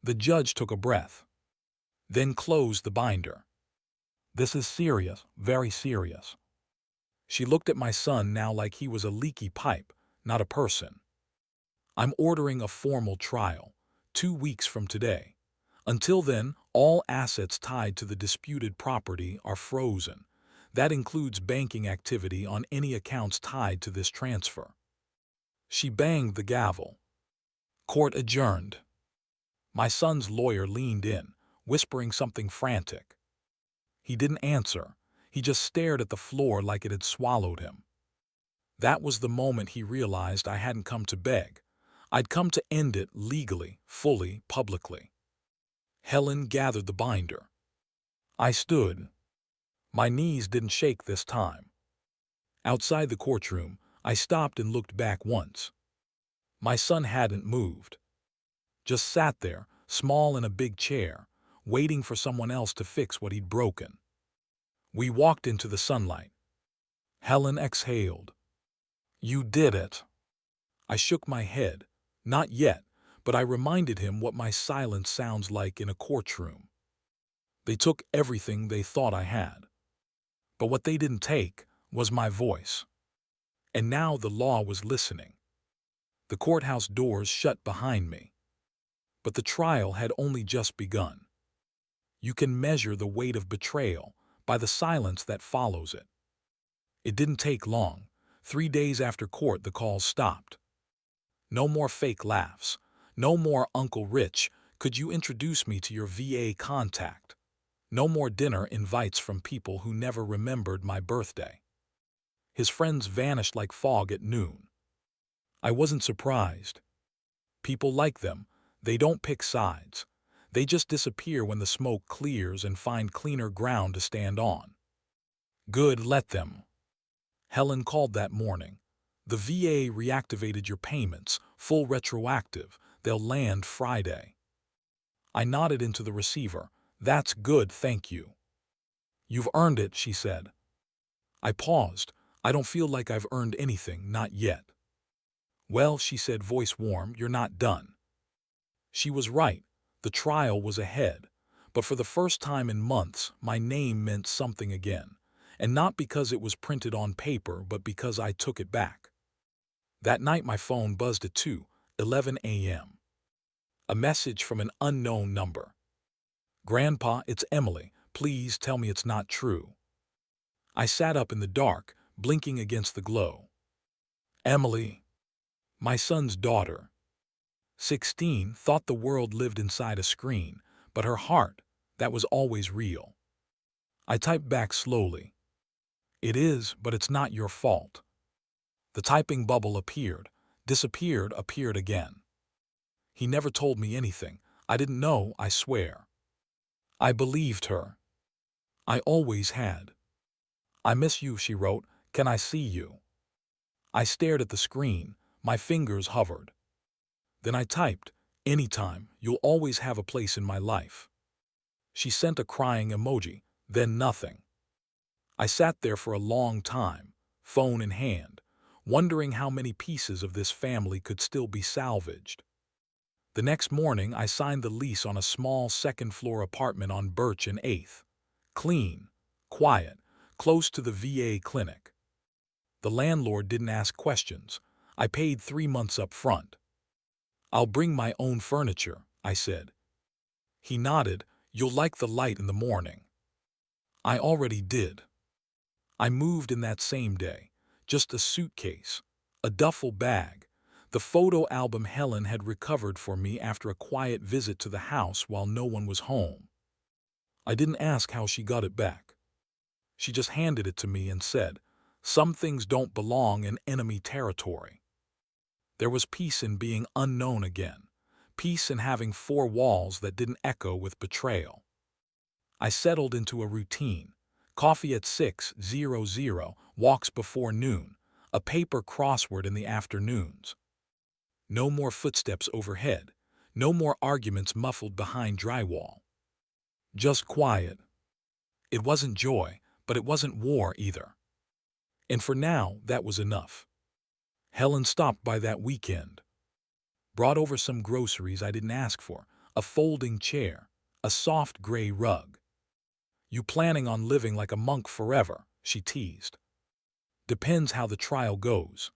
The judge took a breath, then closed the binder. "This is serious, very serious." She looked at my son now like he was a leaky pipe, not a person. "I'm ordering a formal trial, 2 weeks from today. Until then, all assets tied to the disputed property are frozen. That includes banking activity on any accounts tied to this transfer." She banged the gavel. Court adjourned. My son's lawyer leaned in, whispering something frantic. He didn't answer. He just stared at the floor like it had swallowed him. That was the moment he realized I hadn't come to beg. I'd come to end it legally, fully, publicly. Helen gathered the binder. I stood. My knees didn't shake this time. Outside the courtroom, I stopped and looked back once. My son hadn't moved. Just sat there, small in a big chair, waiting for someone else to fix what he'd broken. We walked into the sunlight. Helen exhaled. "You did it." I shook my head. Not yet, but I reminded him what my silence sounds like in a courtroom. They took everything they thought I had. But what they didn't take was my voice. And now the law was listening. The courthouse doors shut behind me. But the trial had only just begun. You can measure the weight of betrayal by the silence that follows it. It didn't take long. 3 days after court, the calls stopped. No more fake laughs. No more "Uncle Rich, could you introduce me to your VA contact?" No more dinner invites from people who never remembered my birthday. His friends vanished like fog at noon. I wasn't surprised. People like them, they don't pick sides. They just disappear when the smoke clears and find cleaner ground to stand on. Good, let them. Helen called that morning. "The VA reactivated your payments, full retroactive. They'll land Friday." I nodded into the receiver. "That's good, thank you." "You've earned it," she said. I paused. "I don't feel like I've earned anything, not yet." "Well," she said, voice warm, "you're not done." She was right. The trial was ahead. But for the first time in months, my name meant something again. And not because it was printed on paper, but because I took it back. That night my phone buzzed at 2:11 a.m. A message from an unknown number. "Grandpa, it's Emily. Please tell me it's not true." I sat up in the dark, blinking against the glow. Emily. My son's daughter. 16, thought the world lived inside a screen, but her heart, that was always real. I typed back slowly. "It is, but it's not your fault." The typing bubble appeared, disappeared, appeared again. He never told me anything. I didn't know, I swear. I believed her. I always had. "I miss you," she wrote. "Can I see you?" I stared at the screen. My fingers hovered. Then I typed, "Anytime, you'll always have a place in my life." She sent a crying emoji, then nothing. I sat there for a long time, phone in hand, wondering how many pieces of this family could still be salvaged. The next morning, I signed the lease on a small second-floor apartment on Birch and 8th. Clean, quiet, close to the VA clinic. The landlord didn't ask questions. I paid 3 months up front. "I'll bring my own furniture," I said. He nodded. "You'll like the light in the morning." I already did. I moved in that same day. Just a suitcase, a duffel bag, the photo album Helen had recovered for me after a quiet visit to the house while no one was home. I didn't ask how she got it back. She just handed it to me and said, "Some things don't belong in enemy territory." There was peace in being unknown again, peace in having 4 walls that didn't echo with betrayal. I settled into a routine. Coffee at 6:00, walks before noon, a paper crossword in the afternoons. No more footsteps overhead, no more arguments muffled behind drywall. Just quiet. It wasn't joy, but it wasn't war either. And for now, that was enough. Helen stopped by that weekend. Brought over some groceries I didn't ask for, a folding chair, a soft gray rug. "You planning on living like a monk forever?" she teased. "Depends how the trial goes."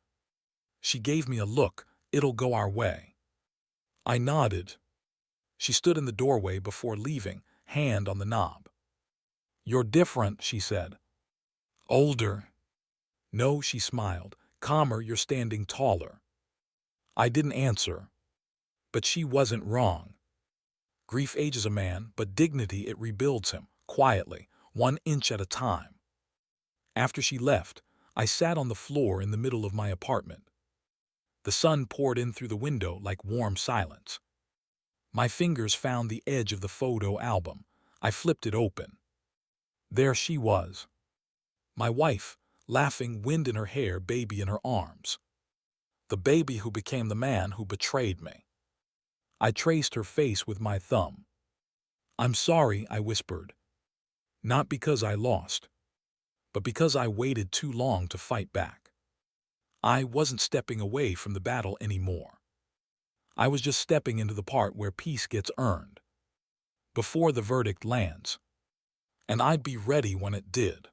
She gave me a look. "It'll go our way." I nodded. She stood in the doorway before leaving, hand on the knob. "You're different," she said. "Older." "No," she smiled. "Calmer, you're standing taller." I didn't answer. But she wasn't wrong. Grief ages a man, but dignity, it rebuilds him, quietly, 1 inch at a time. After she left, I sat on the floor in the middle of my apartment. The sun poured in through the window like warm silence. My fingers found the edge of the photo album. I flipped it open. There she was. My wife, laughing, wind in her hair, baby in her arms. The baby who became the man who betrayed me. I traced her face with my thumb. "I'm sorry," I whispered. "Not because I lost, but because I waited too long to fight back. I wasn't stepping away from the battle anymore. I was just stepping into the part where peace gets earned, before the verdict lands. And I'd be ready when it did."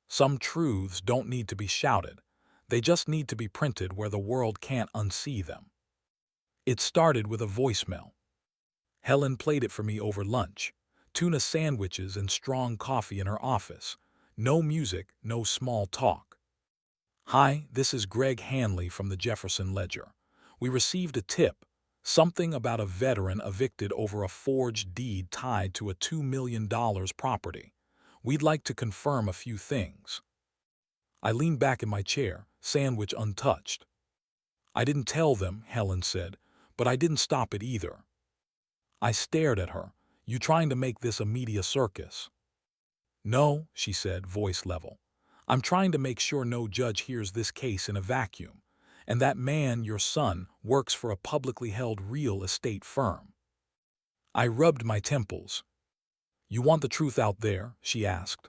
Some truths don't need to be shouted. They just need to be printed where the world can't unsee them. It started with a voicemail. Helen played it for me over lunch. Tuna sandwiches and strong coffee in her office. No music, no small talk. "Hi, this is Greg Hanley from the Jefferson Ledger. We received a tip, something about a veteran evicted over a forged deed tied to a $2 million property. We'd like to confirm a few things." I leaned back in my chair, sandwich untouched. "I didn't tell them," Helen said, "but I didn't stop it either." I stared at her. "You trying to make this a media circus?" "No," she said, voice level. "I'm trying to make sure no judge hears this case in a vacuum. And that man, your son, works for a publicly held real estate firm." I rubbed my temples. "You want the truth out there?" she asked.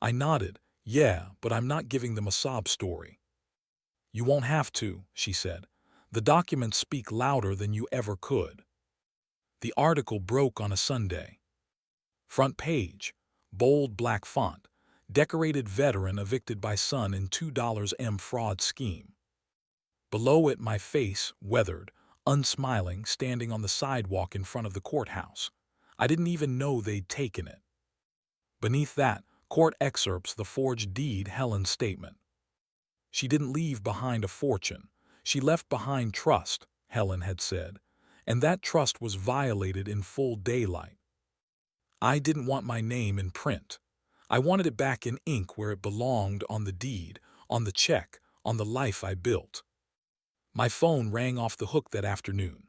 I nodded. "Yeah, but I'm not giving them a sob story." "You won't have to," she said. "The documents speak louder than you ever could." The article broke on a Sunday. Front page, bold black font, decorated veteran evicted by son in $2 fraud scheme. Below it, my face, weathered, unsmiling, standing on the sidewalk in front of the courthouse. I didn't even know they'd taken it. Beneath that, court excerpts, the forged deed, Helen's statement. She didn't leave behind a fortune. She left behind trust, Helen had said, and that trust was violated in full daylight. I didn't want my name in print. I wanted it back in ink where it belonged, on the deed, on the check, on the life I built. My phone rang off the hook that afternoon.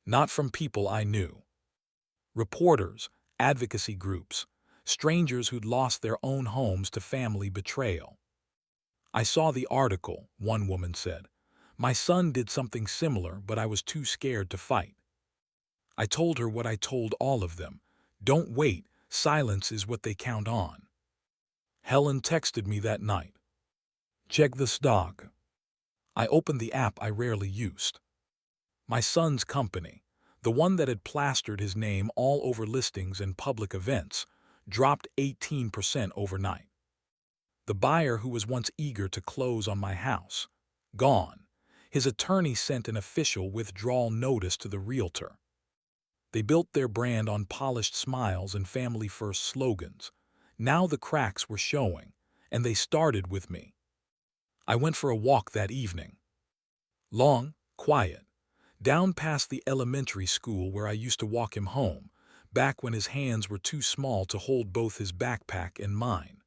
Not from people I knew. Reporters, advocacy groups, strangers who'd lost their own homes to family betrayal. "I saw the article," one woman said. "My son did something similar, but I was too scared to fight." I told her what I told all of them. Don't wait, silence is what they count on. Helen texted me that night. "Check the stock." I opened the app I rarely used. My son's company, the one that had plastered his name all over listings and public events, dropped 18% overnight. The buyer who was once eager to close on my house, gone. His attorney sent an official withdrawal notice to the realtor. They built their brand on polished smiles and family-first slogans. Now the cracks were showing, and they started with me. I went for a walk that evening. Long, quiet, down past the elementary school where I used to walk him home, back when his hands were too small to hold both his backpack and mine.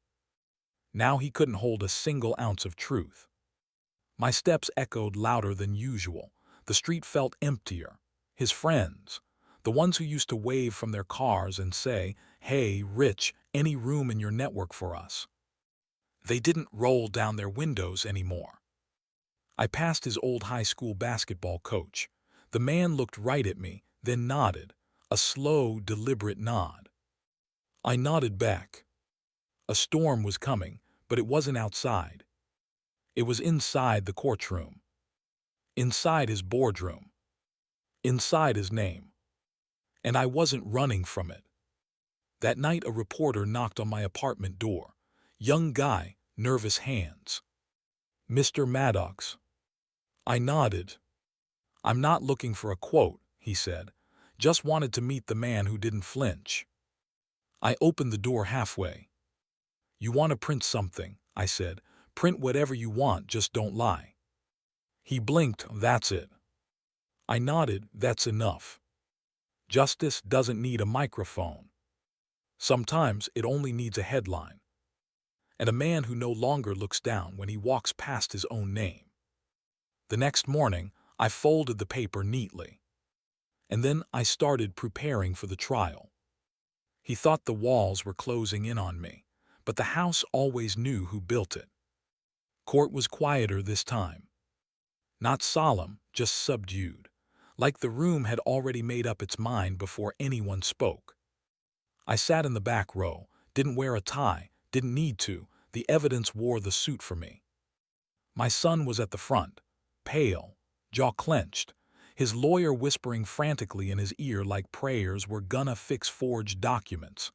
Now he couldn't hold a single ounce of truth. My steps echoed louder than usual. The street felt emptier. His friends, the ones who used to wave from their cars and say, "Hey, Rich, any room in your network for us?" They didn't roll down their windows anymore. I passed his old high school basketball coach. The man looked right at me, then nodded, a slow, deliberate nod. I nodded back. A storm was coming, but it wasn't outside. It was inside the courtroom. Inside his boardroom. Inside his name. And I wasn't running from it. That night a reporter knocked on my apartment door. Young guy, nervous hands. "Mr. Maddox." I nodded. "I'm not looking for a quote," he said. "Just wanted to meet the man who didn't flinch." I opened the door halfway. "You want to print something," I said. "Print whatever you want, just don't lie." He blinked. "That's it." I nodded. "That's enough. Justice doesn't need a microphone." Sometimes it only needs a headline, and a man who no longer looks down when he walks past his own name. The next morning, I folded the paper neatly, and then I started preparing for the trial. He thought the walls were closing in on me, but the house always knew who built it. Court was quieter this time. Not solemn, just subdued, like the room had already made up its mind before anyone spoke. I sat in the back row, didn't wear a tie, didn't need to. The evidence wore the suit for me. My son was at the front, pale, jaw clenched, his lawyer whispering frantically in his ear like prayers were gonna fix forged documents.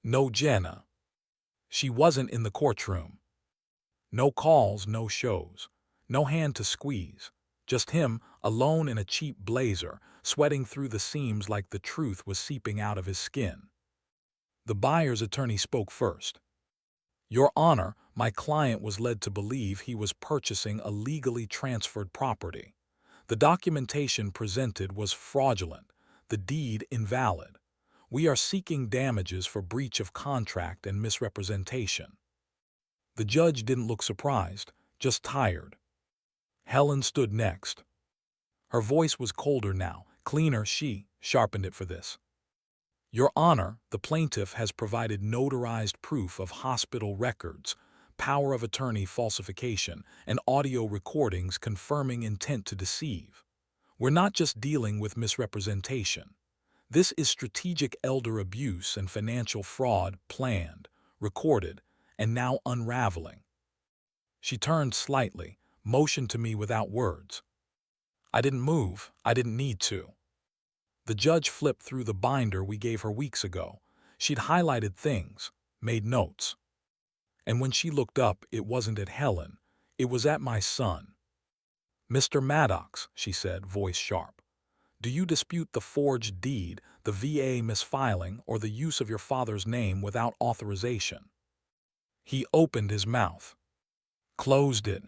No Jenna. She wasn't in the courtroom. No calls, no shows, no hand to squeeze. Just him, alone in a cheap blazer, sweating through the seams like the truth was seeping out of his skin. The buyer's attorney spoke first. Your Honor, my client was led to believe he was purchasing a legally transferred property. The documentation presented was fraudulent, the deed invalid. We are seeking damages for breach of contract and misrepresentation. The judge didn't look surprised, just tired. Helen stood next. Her voice was colder now, cleaner. She sharpened it for this. Your Honor, the plaintiff has provided notarized proof of hospital records, power of attorney falsification, and audio recordings confirming intent to deceive. We're not just dealing with misrepresentation. This is strategic elder abuse and financial fraud planned, recorded, and now unraveling. She turned slightly, motioned to me without words. I didn't move. I didn't need to. The judge flipped through the binder we gave her weeks ago. She'd highlighted things, made notes. And when she looked up, it wasn't at Helen. It was at my son. Mr. Maddox, she said, voice sharp. Do you dispute the forged deed, the VA misfiling, or the use of your father's name without authorization? He opened his mouth, closed it.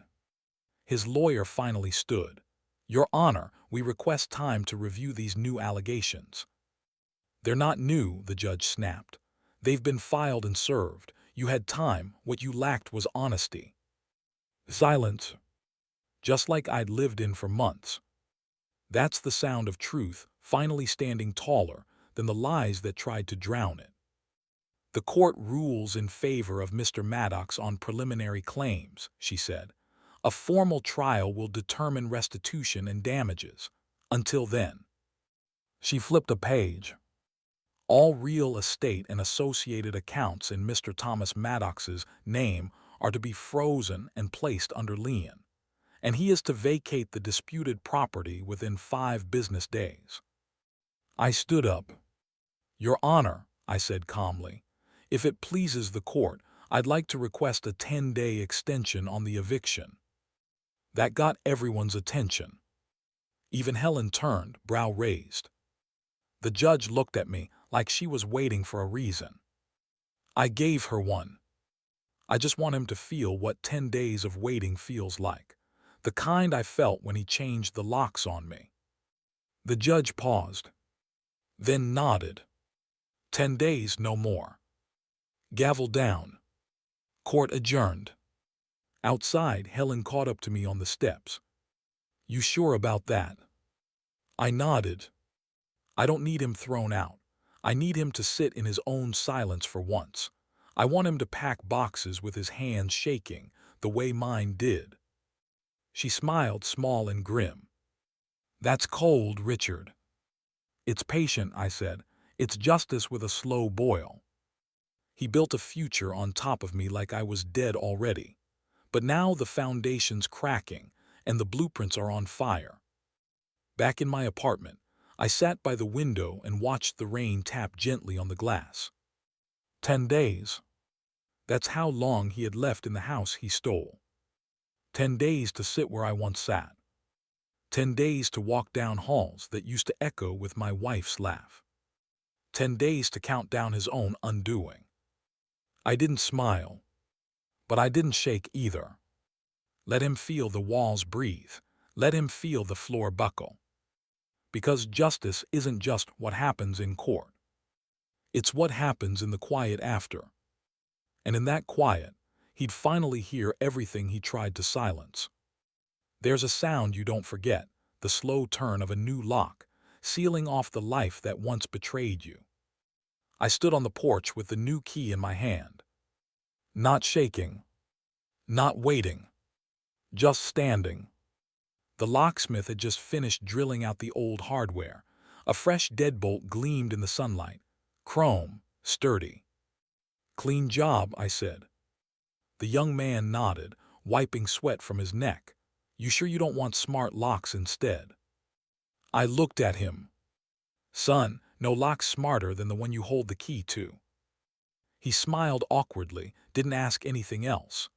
His lawyer finally stood. Your Honor, we request time to review these new allegations. They're not new, the judge snapped. They've been filed and served. You had time. What you lacked was honesty. Silence. Just like I'd lived in for months. That's the sound of truth, finally standing taller than the lies that tried to drown it. The court rules in favor of Mr. Maddox on preliminary claims, she said. A formal trial will determine restitution and damages. Until then. She flipped a page. All real estate and associated accounts in Mr. Thomas Maddox's name are to be frozen and placed under lien, and he is to vacate the disputed property within 5 business days. I stood up. Your Honor, I said calmly, if it pleases the court, I'd like to request a 10-day extension on the eviction. That got everyone's attention. Even Helen turned, brow raised. The judge looked at me like she was waiting for a reason. I gave her one. I just want him to feel what 10 days of waiting feels like, the kind I felt when he changed the locks on me. The judge paused, then nodded. 10 days, no more. Gavel down. Court adjourned. Outside, Helen caught up to me on the steps. You sure about that? I nodded. I don't need him thrown out. I need him to sit in his own silence for once. I want him to pack boxes with his hands shaking, the way mine did. She smiled, small and grim. That's cold, Richard. It's patient, I said. It's justice with a slow boil. He built a future on top of me like I was dead already. But now the foundation's cracking, and the blueprints are on fire. Back in my apartment, I sat by the window and watched the rain tap gently on the glass. 10 days. That's how long he had left in the house he stole. 10 days to sit where I once sat. 10 days to walk down halls that used to echo with my wife's laugh. 10 days to count down his own undoing. I didn't smile, but I didn't shake either. Let him feel the walls breathe. Let him feel the floor buckle. Because justice isn't just what happens in court. It's what happens in the quiet after. And in that quiet, he'd finally hear everything he tried to silence. There's a sound you don't forget, the slow turn of a new lock, sealing off the life that once betrayed you. I stood on the porch with the new key in my hand. Not shaking, not waiting, just standing. The locksmith had just finished drilling out the old hardware. A fresh deadbolt gleamed in the sunlight. Chrome, sturdy. "Clean job," I said. The young man nodded, wiping sweat from his neck. "You sure you don't want smart locks instead?" I looked at him. "Son, no lock's smarter than the one you hold the key to." He smiled awkwardly, didn't ask anything else.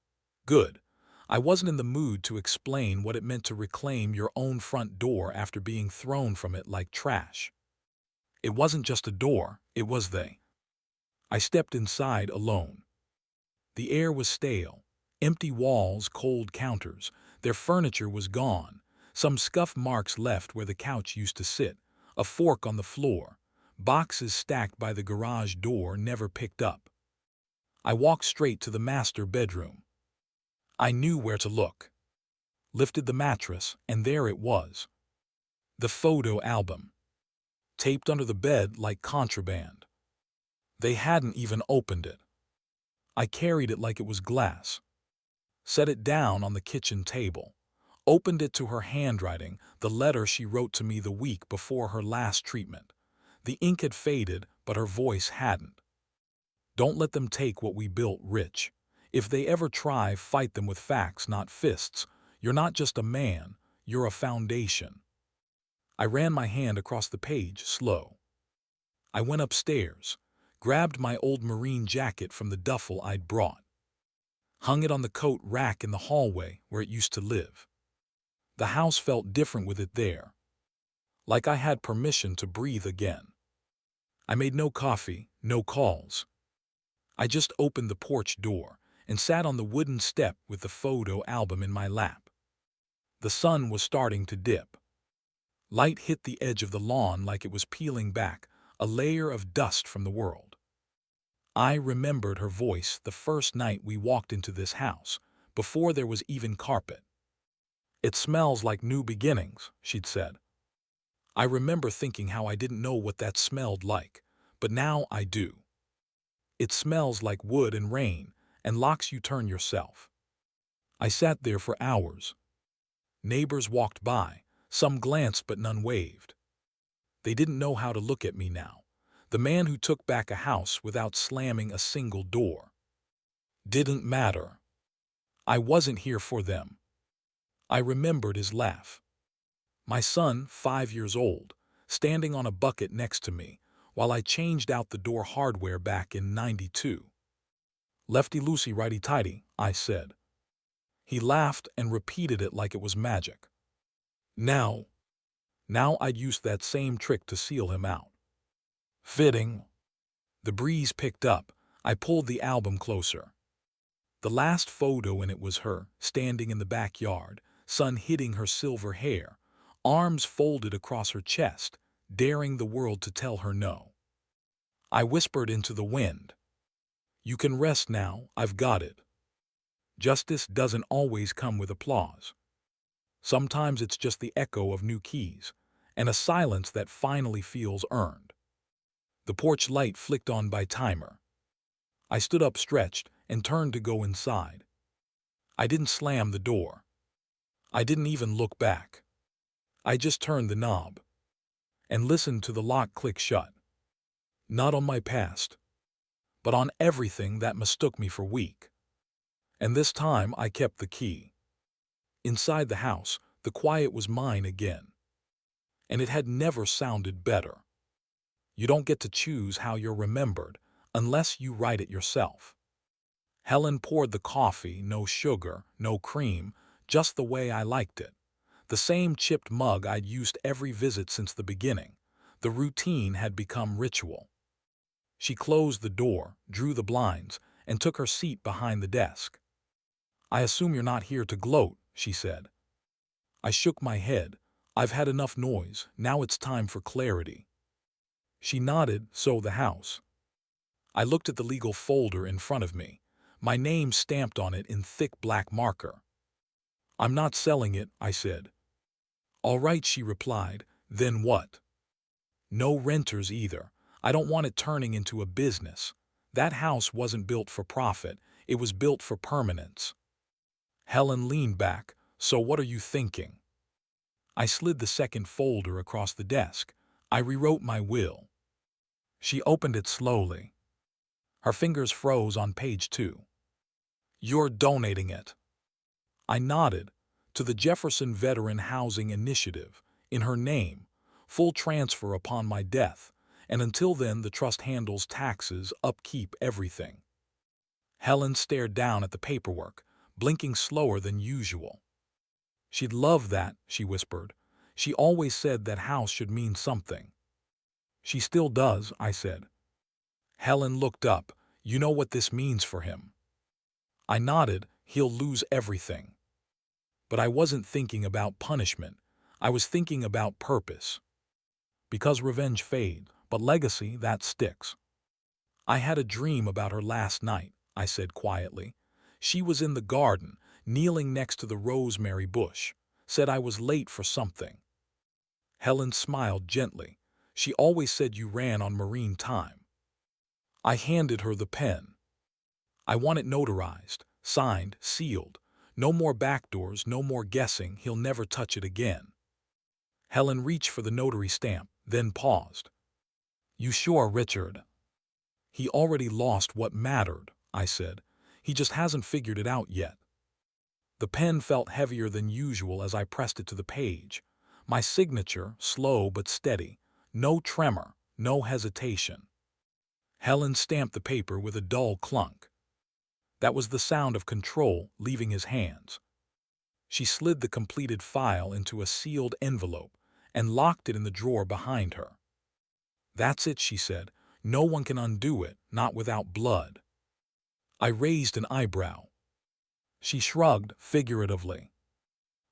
Good. I wasn't in the mood to explain what it meant to reclaim your own front door after being thrown from it like trash. It wasn't just a door, it was they. I stepped inside alone. The air was stale. Empty walls, cold counters. Their furniture was gone. Some scuff marks left where the couch used to sit. A fork on the floor. Boxes stacked by the garage door never picked up. I walked straight to the master bedroom. I knew where to look. Lifted the mattress, and there it was. The photo album. Taped under the bed like contraband. They hadn't even opened it. I carried it like it was glass. Set it down on the kitchen table. Opened it to her handwriting, the letter she wrote to me the week before her last treatment. The ink had faded, but her voice hadn't. "Don't let them take what we built, Rich. If they ever try, fight them with facts, not fists. You're not just a man, you're a foundation." I ran my hand across the page, slow. I went upstairs, grabbed my old Marine jacket from the duffel I'd brought. Hung it on the coat rack in the hallway where it used to live. The house felt different with it there. Like I had permission to breathe again. I made no coffee, no calls. I just opened the porch door and sat on the wooden step with the photo album in my lap. The sun was starting to dip. Light hit the edge of the lawn like it was peeling back, a layer of dust from the world. I remembered her voice the first night we walked into this house, before there was even carpet. "It smells like new beginnings," she'd said. I remember thinking how I didn't know what that smelled like, but now I do. It smells like wood and rain, and locks you turn yourself. I sat there for hours. Neighbors walked by, some glanced but none waved. They didn't know how to look at me now. The man who took back a house without slamming a single door. Didn't matter. I wasn't here for them. I remembered his laugh. My son, 5 years old, standing on a bucket next to me, while I changed out the door hardware back in '92. "Lefty-loosey, righty-tighty," I said. He laughed and repeated it like it was magic. Now I'd used that same trick to seal him out. Fitting. The breeze picked up. I pulled the album closer. The last photo in it was her, standing in the backyard, sun hitting her silver hair, arms folded across her chest, daring the world to tell her no. I whispered into the wind. "You can rest now, I've got it." Justice doesn't always come with applause. Sometimes it's just the echo of new keys, and a silence that finally feels earned. The porch light flicked on by timer. I stood up stretched and turned to go inside. I didn't slam the door. I didn't even look back. I just turned the knob and listened to the lock click shut. Not on my past, but on everything that mistook me for weak. And this time I kept the key. Inside the house, the quiet was mine again. And it had never sounded better. You don't get to choose how you're remembered unless you write it yourself. Helen poured the coffee, no sugar, no cream, just the way I liked it. The same chipped mug I'd used every visit since the beginning. The routine had become ritual. She closed the door, drew the blinds, and took her seat behind the desk. "I assume you're not here to gloat," she said. I shook my head. "I've had enough noise, now it's time for clarity." She nodded, "So the house. I looked at the legal folder in front of me, my name stamped on it in thick black marker. "I'm not selling it," I said. "All right," she replied. "Then what?" "No renters either. I don't want it turning into a business. That house wasn't built for profit, it was built for permanence." Helen leaned back. "So what are you thinking?" I slid the second folder across the desk. "I rewrote my will." She opened it slowly. Her fingers froze on page 2. "You're donating it." I nodded. "To the Jefferson Veteran Housing Initiative, in her name, full transfer upon my death, and until then the trust handles taxes, upkeep, everything." Helen stared down at the paperwork, blinking slower than usual. "She'd love that," she whispered. "She always said that house should mean something." "She still does," I said. Helen looked up. "You know what this means for him?" I nodded. "He'll lose everything." But I wasn't thinking about punishment. I was thinking about purpose. Because revenge fades, but legacy, that sticks. "I had a dream about her last night," I said quietly. "She was in the garden, kneeling next to the rosemary bush. Said I was late for something." Helen smiled gently. "She always said you ran on marine time." I handed her the pen. "I want it notarized, signed, sealed. No more backdoors, no more guessing. He'll never touch it again." Helen reached for the notary stamp, then paused. "You sure, Richard?" "He already lost what mattered," I said. "He just hasn't figured it out yet." The pen felt heavier than usual as I pressed it to the page. My signature, slow but steady. No tremor, no hesitation. Helen stamped the paper with a dull clunk. That was the sound of control leaving his hands. She slid the completed file into a sealed envelope and locked it in the drawer behind her. "That's it," she said. "No one can undo it, not without blood." I raised an eyebrow. She shrugged figuratively.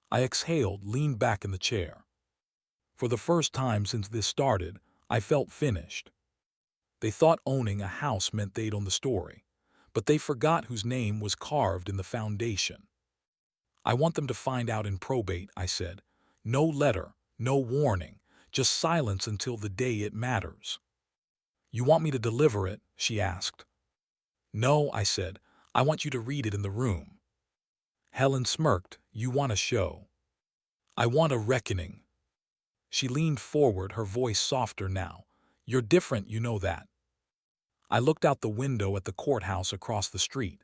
I exhaled, leaned back in the chair. For the first time since this started, I felt finished. They thought owning a house meant they'd own the story, but they forgot whose name was carved in the foundation. "I want them to find out in probate," I said. "No letter, no warning, just silence until the day it matters." "You want me to deliver it?" she asked. "No," I said. "I want you to read it in the room." Helen smirked. "You want a show." "I want a reckoning." She leaned forward, her voice softer now. "You're different, you know that." I looked out the window at the courthouse across the street.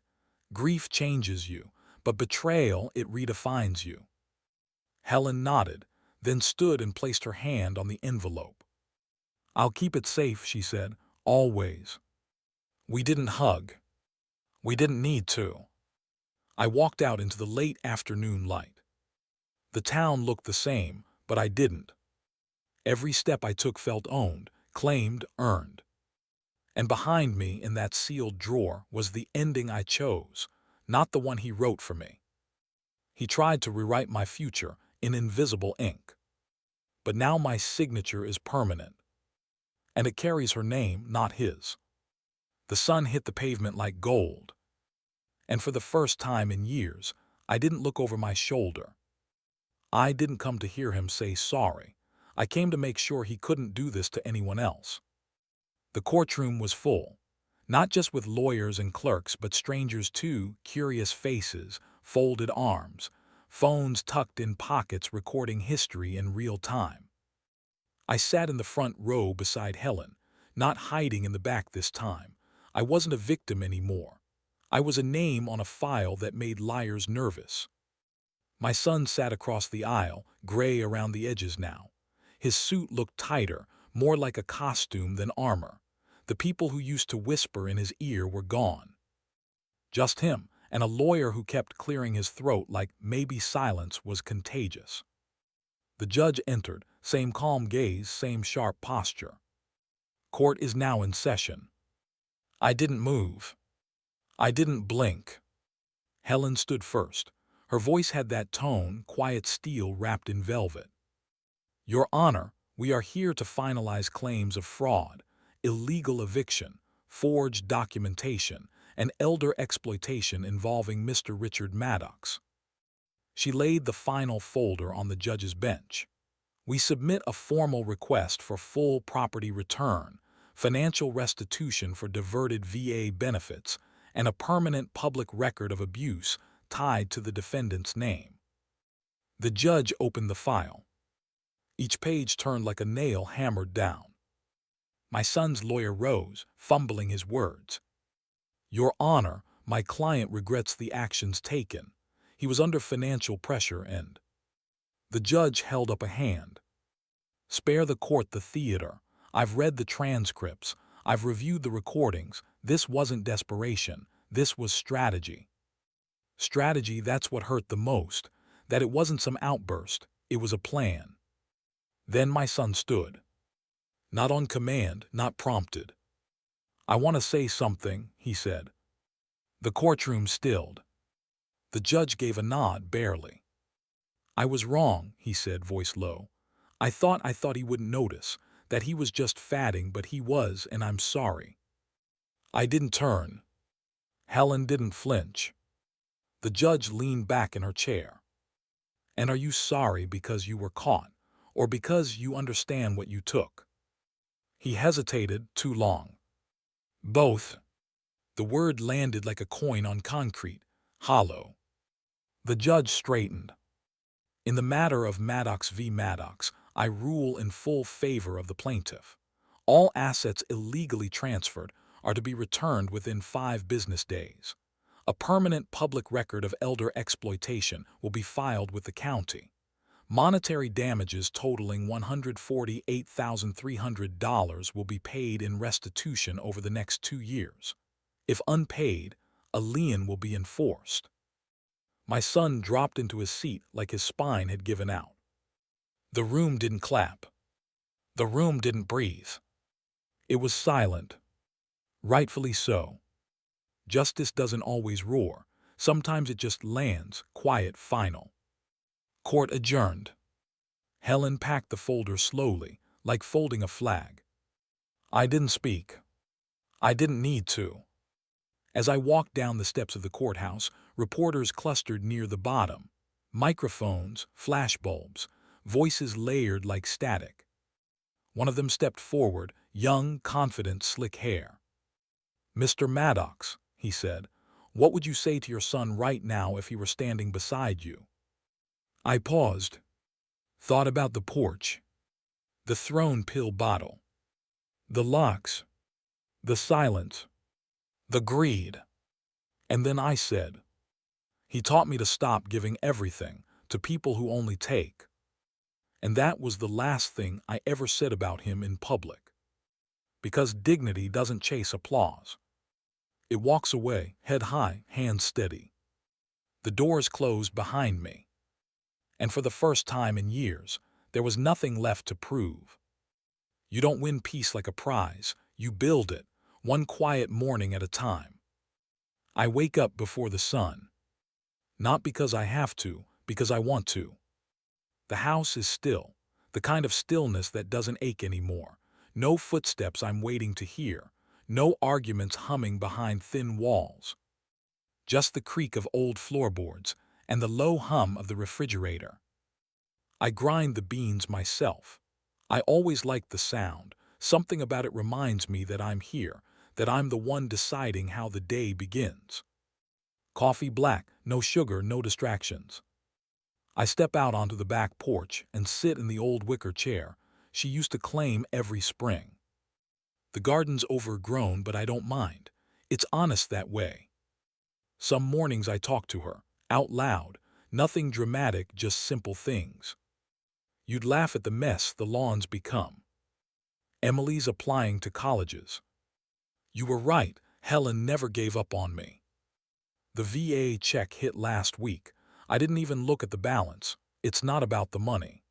"Grief changes you, but betrayal, it redefines you." Helen nodded, then stood and placed her hand on the envelope. "I'll keep it safe," she said, "always." We didn't hug. We didn't need to. I walked out into the late afternoon light. The town looked the same, but I didn't. Every step I took felt owned, claimed, earned. And behind me, in that sealed drawer, was the ending I chose, not the one he wrote for me. He tried to rewrite my future in invisible ink. But now my signature is permanent. And it carries her name, not his. The sun hit the pavement like gold. And for the first time in years, I didn't look over my shoulder. I didn't come to hear him say sorry. I came to make sure he couldn't do this to anyone else. The courtroom was full, not just with lawyers and clerks, but strangers too, curious faces, folded arms, phones tucked in pockets recording history in real time. I sat in the front row beside Helen, not hiding in the back this time. I wasn't a victim anymore. I was a name on a file that made liars nervous. My son sat across the aisle, gray around the edges now. His suit looked tighter, more like a costume than armor. The people who used to whisper in his ear were gone. Just him, and a lawyer who kept clearing his throat like maybe silence was contagious. The judge entered, same calm gaze, same sharp posture. "Court is now in session." I didn't move. I didn't blink. Helen stood first. Her voice had that tone, quiet steel wrapped in velvet. "Your Honor, we are here to finalize claims of fraud, illegal eviction, forged documentation, and elder exploitation involving Mr. Richard Maddox. She laid the final folder on the judge's bench. We submit a formal request for full property return, financial restitution for diverted VA benefits, and a permanent public record of abuse tied to the defendant's name. The judge opened the file. Each page turned like a nail hammered down. My son's lawyer rose, fumbling his words. "Your Honor, my client regrets the actions taken. He was under financial pressure and—" The judge held up a hand. "Spare the court the theater. I've read the transcripts. I've reviewed the recordings. This wasn't desperation. This was strategy." Strategy, that's what hurt the most. That it wasn't some outburst. It was a plan. Then my son stood. Not on command, not prompted. "I want to say something," he said. The courtroom stilled. The judge gave a nod, barely. "I was wrong," he said, voice low. I thought he wouldn't notice, that he was just fatting, but he was, and I'm sorry." I didn't turn. Helen didn't flinch. The judge leaned back in her chair. "And are you sorry because you were caught, or because you understand what you took?" He hesitated too long. "Both." The word landed like a coin on concrete, hollow. The judge straightened. "In the matter of Maddox v. Maddox, I rule in full favor of the plaintiff. All assets illegally transferred are to be returned within 5 business days. A permanent public record of elder exploitation will be filed with the county. Monetary damages totaling $148,300 will be paid in restitution over the next 2 years. If unpaid, a lien will be enforced." My son dropped into his seat like his spine had given out. The room didn't clap. The room didn't breathe. It was silent. Rightfully so. Justice doesn't always roar. Sometimes it just lands, quiet, final. Court adjourned. Helen packed the folder slowly, like folding a flag. I didn't speak. I didn't need to. As I walked down the steps of the courthouse, reporters clustered near the bottom. Microphones, flashbulbs, voices layered like static. One of them stepped forward, young, confident, slick hair. "Mr. Maddox," he said, "what would you say to your son right now if he were standing beside you?" I paused. Thought about the porch. The thrown pill bottle. The locks. The silence. The greed. And then I said, "He taught me to stop giving everything to people who only take." And that was the last thing I ever said about him in public. Because dignity doesn't chase applause. It walks away, head high, hands steady. The doors closed behind me. And for the first time in years, there was nothing left to prove. You don't win peace like a prize, you build it, one quiet morning at a time. I wake up before the sun. Not because I have to, because I want to. The house is still, the kind of stillness that doesn't ache anymore. No footsteps I'm waiting to hear, no arguments humming behind thin walls. Just the creak of old floorboards and the low hum of the refrigerator. I grind the beans myself. I always liked the sound. Something about it reminds me that I'm here, that I'm the one deciding how the day begins. Coffee black, no sugar, no distractions. I step out onto the back porch and sit in the old wicker chair she used to claim every spring. The garden's overgrown, but I don't mind. It's honest that way. Some mornings I talk to her, out loud, nothing dramatic, just simple things. You'd laugh at the mess the lawns become. Emily's applying to colleges. You were right, Helen never gave up on me. The VA check hit last week. I didn't even look at the balance. It's not about the money.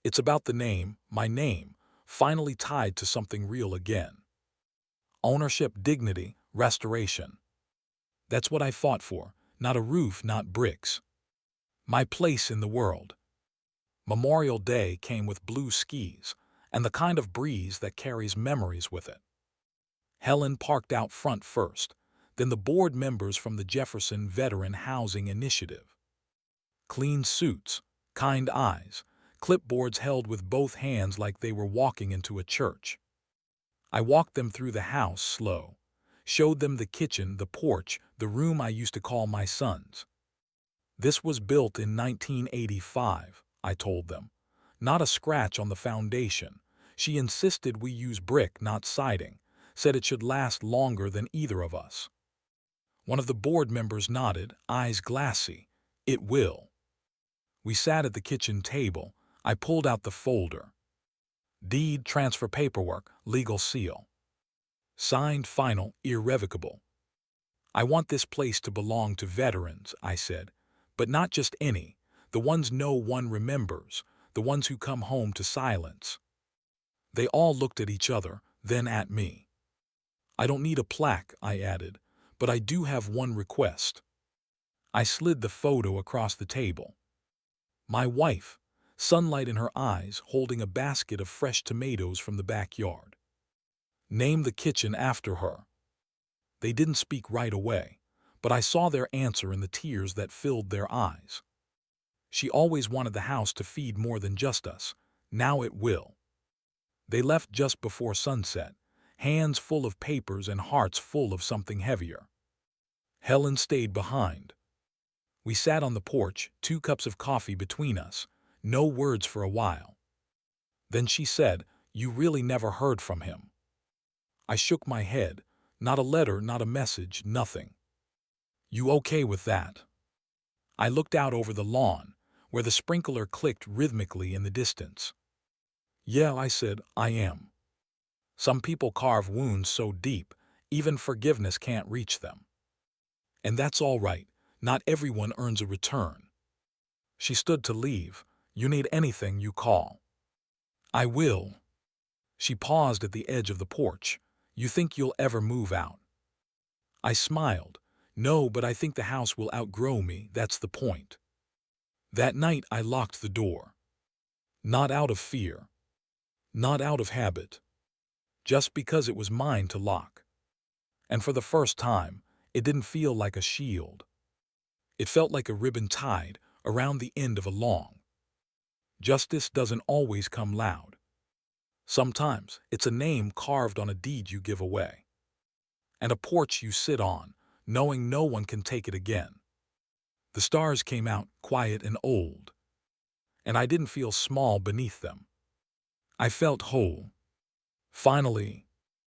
It's about the name, my name, finally tied to something real again. Ownership, dignity, restoration. That's what I fought for, not a roof, not bricks. My place in the world. Memorial Day came with blue skis and the kind of breeze that carries memories with it. Helen parked out front first, then the board members from the Jefferson Veteran Housing Initiative. Clean suits, kind eyes, clipboards held with both hands like they were walking into a church. I walked them through the house slow, showed them the kitchen, the porch, the room I used to call my son's. This was built in 1985, I told them. Not a scratch on the foundation. She insisted we use brick, not siding, said it should last longer than either of us. One of the board members nodded, eyes glassy. It will. We sat at the kitchen table. I pulled out the folder. Deed, transfer paperwork, legal seal. Signed, final, irrevocable. I want this place to belong to veterans, I said, but not just any, the ones no one remembers, the ones who come home to silence. They all looked at each other, then at me. I don't need a plaque, I added, but I do have one request. I slid the photo across the table. My wife, sunlight in her eyes, holding a basket of fresh tomatoes from the backyard. Name the kitchen after her. They didn't speak right away, but I saw their answer in the tears that filled their eyes. She always wanted the house to feed more than just us. Now it will. They left just before sunset, hands full of papers and hearts full of something heavier. Helen stayed behind. We sat on the porch, 2 cups of coffee between us, no words for a while. Then she said, "You really never heard from him?" I shook my head. Not a letter, not a message, nothing. You okay with that? I looked out over the lawn, where the sprinkler clicked rhythmically in the distance. Yeah, I said, I am. Some people carve wounds so deep, even forgiveness can't reach them. And that's all right. Not everyone earns a return. She stood to leave. You need anything, you call. I will. She paused at the edge of the porch. You think you'll ever move out? I smiled. No, but I think the house will outgrow me, that's the point. That night I locked the door. Not out of fear. Not out of habit. Just because it was mine to lock. And for the first time, it didn't feel like a shield. It felt like a ribbon tied around the end of a long. Justice doesn't always come loud. Sometimes it's a name carved on a deed you give away. And a porch you sit on, knowing no one can take it again. The stars came out, quiet and old. And I didn't feel small beneath them. I felt whole. Finally,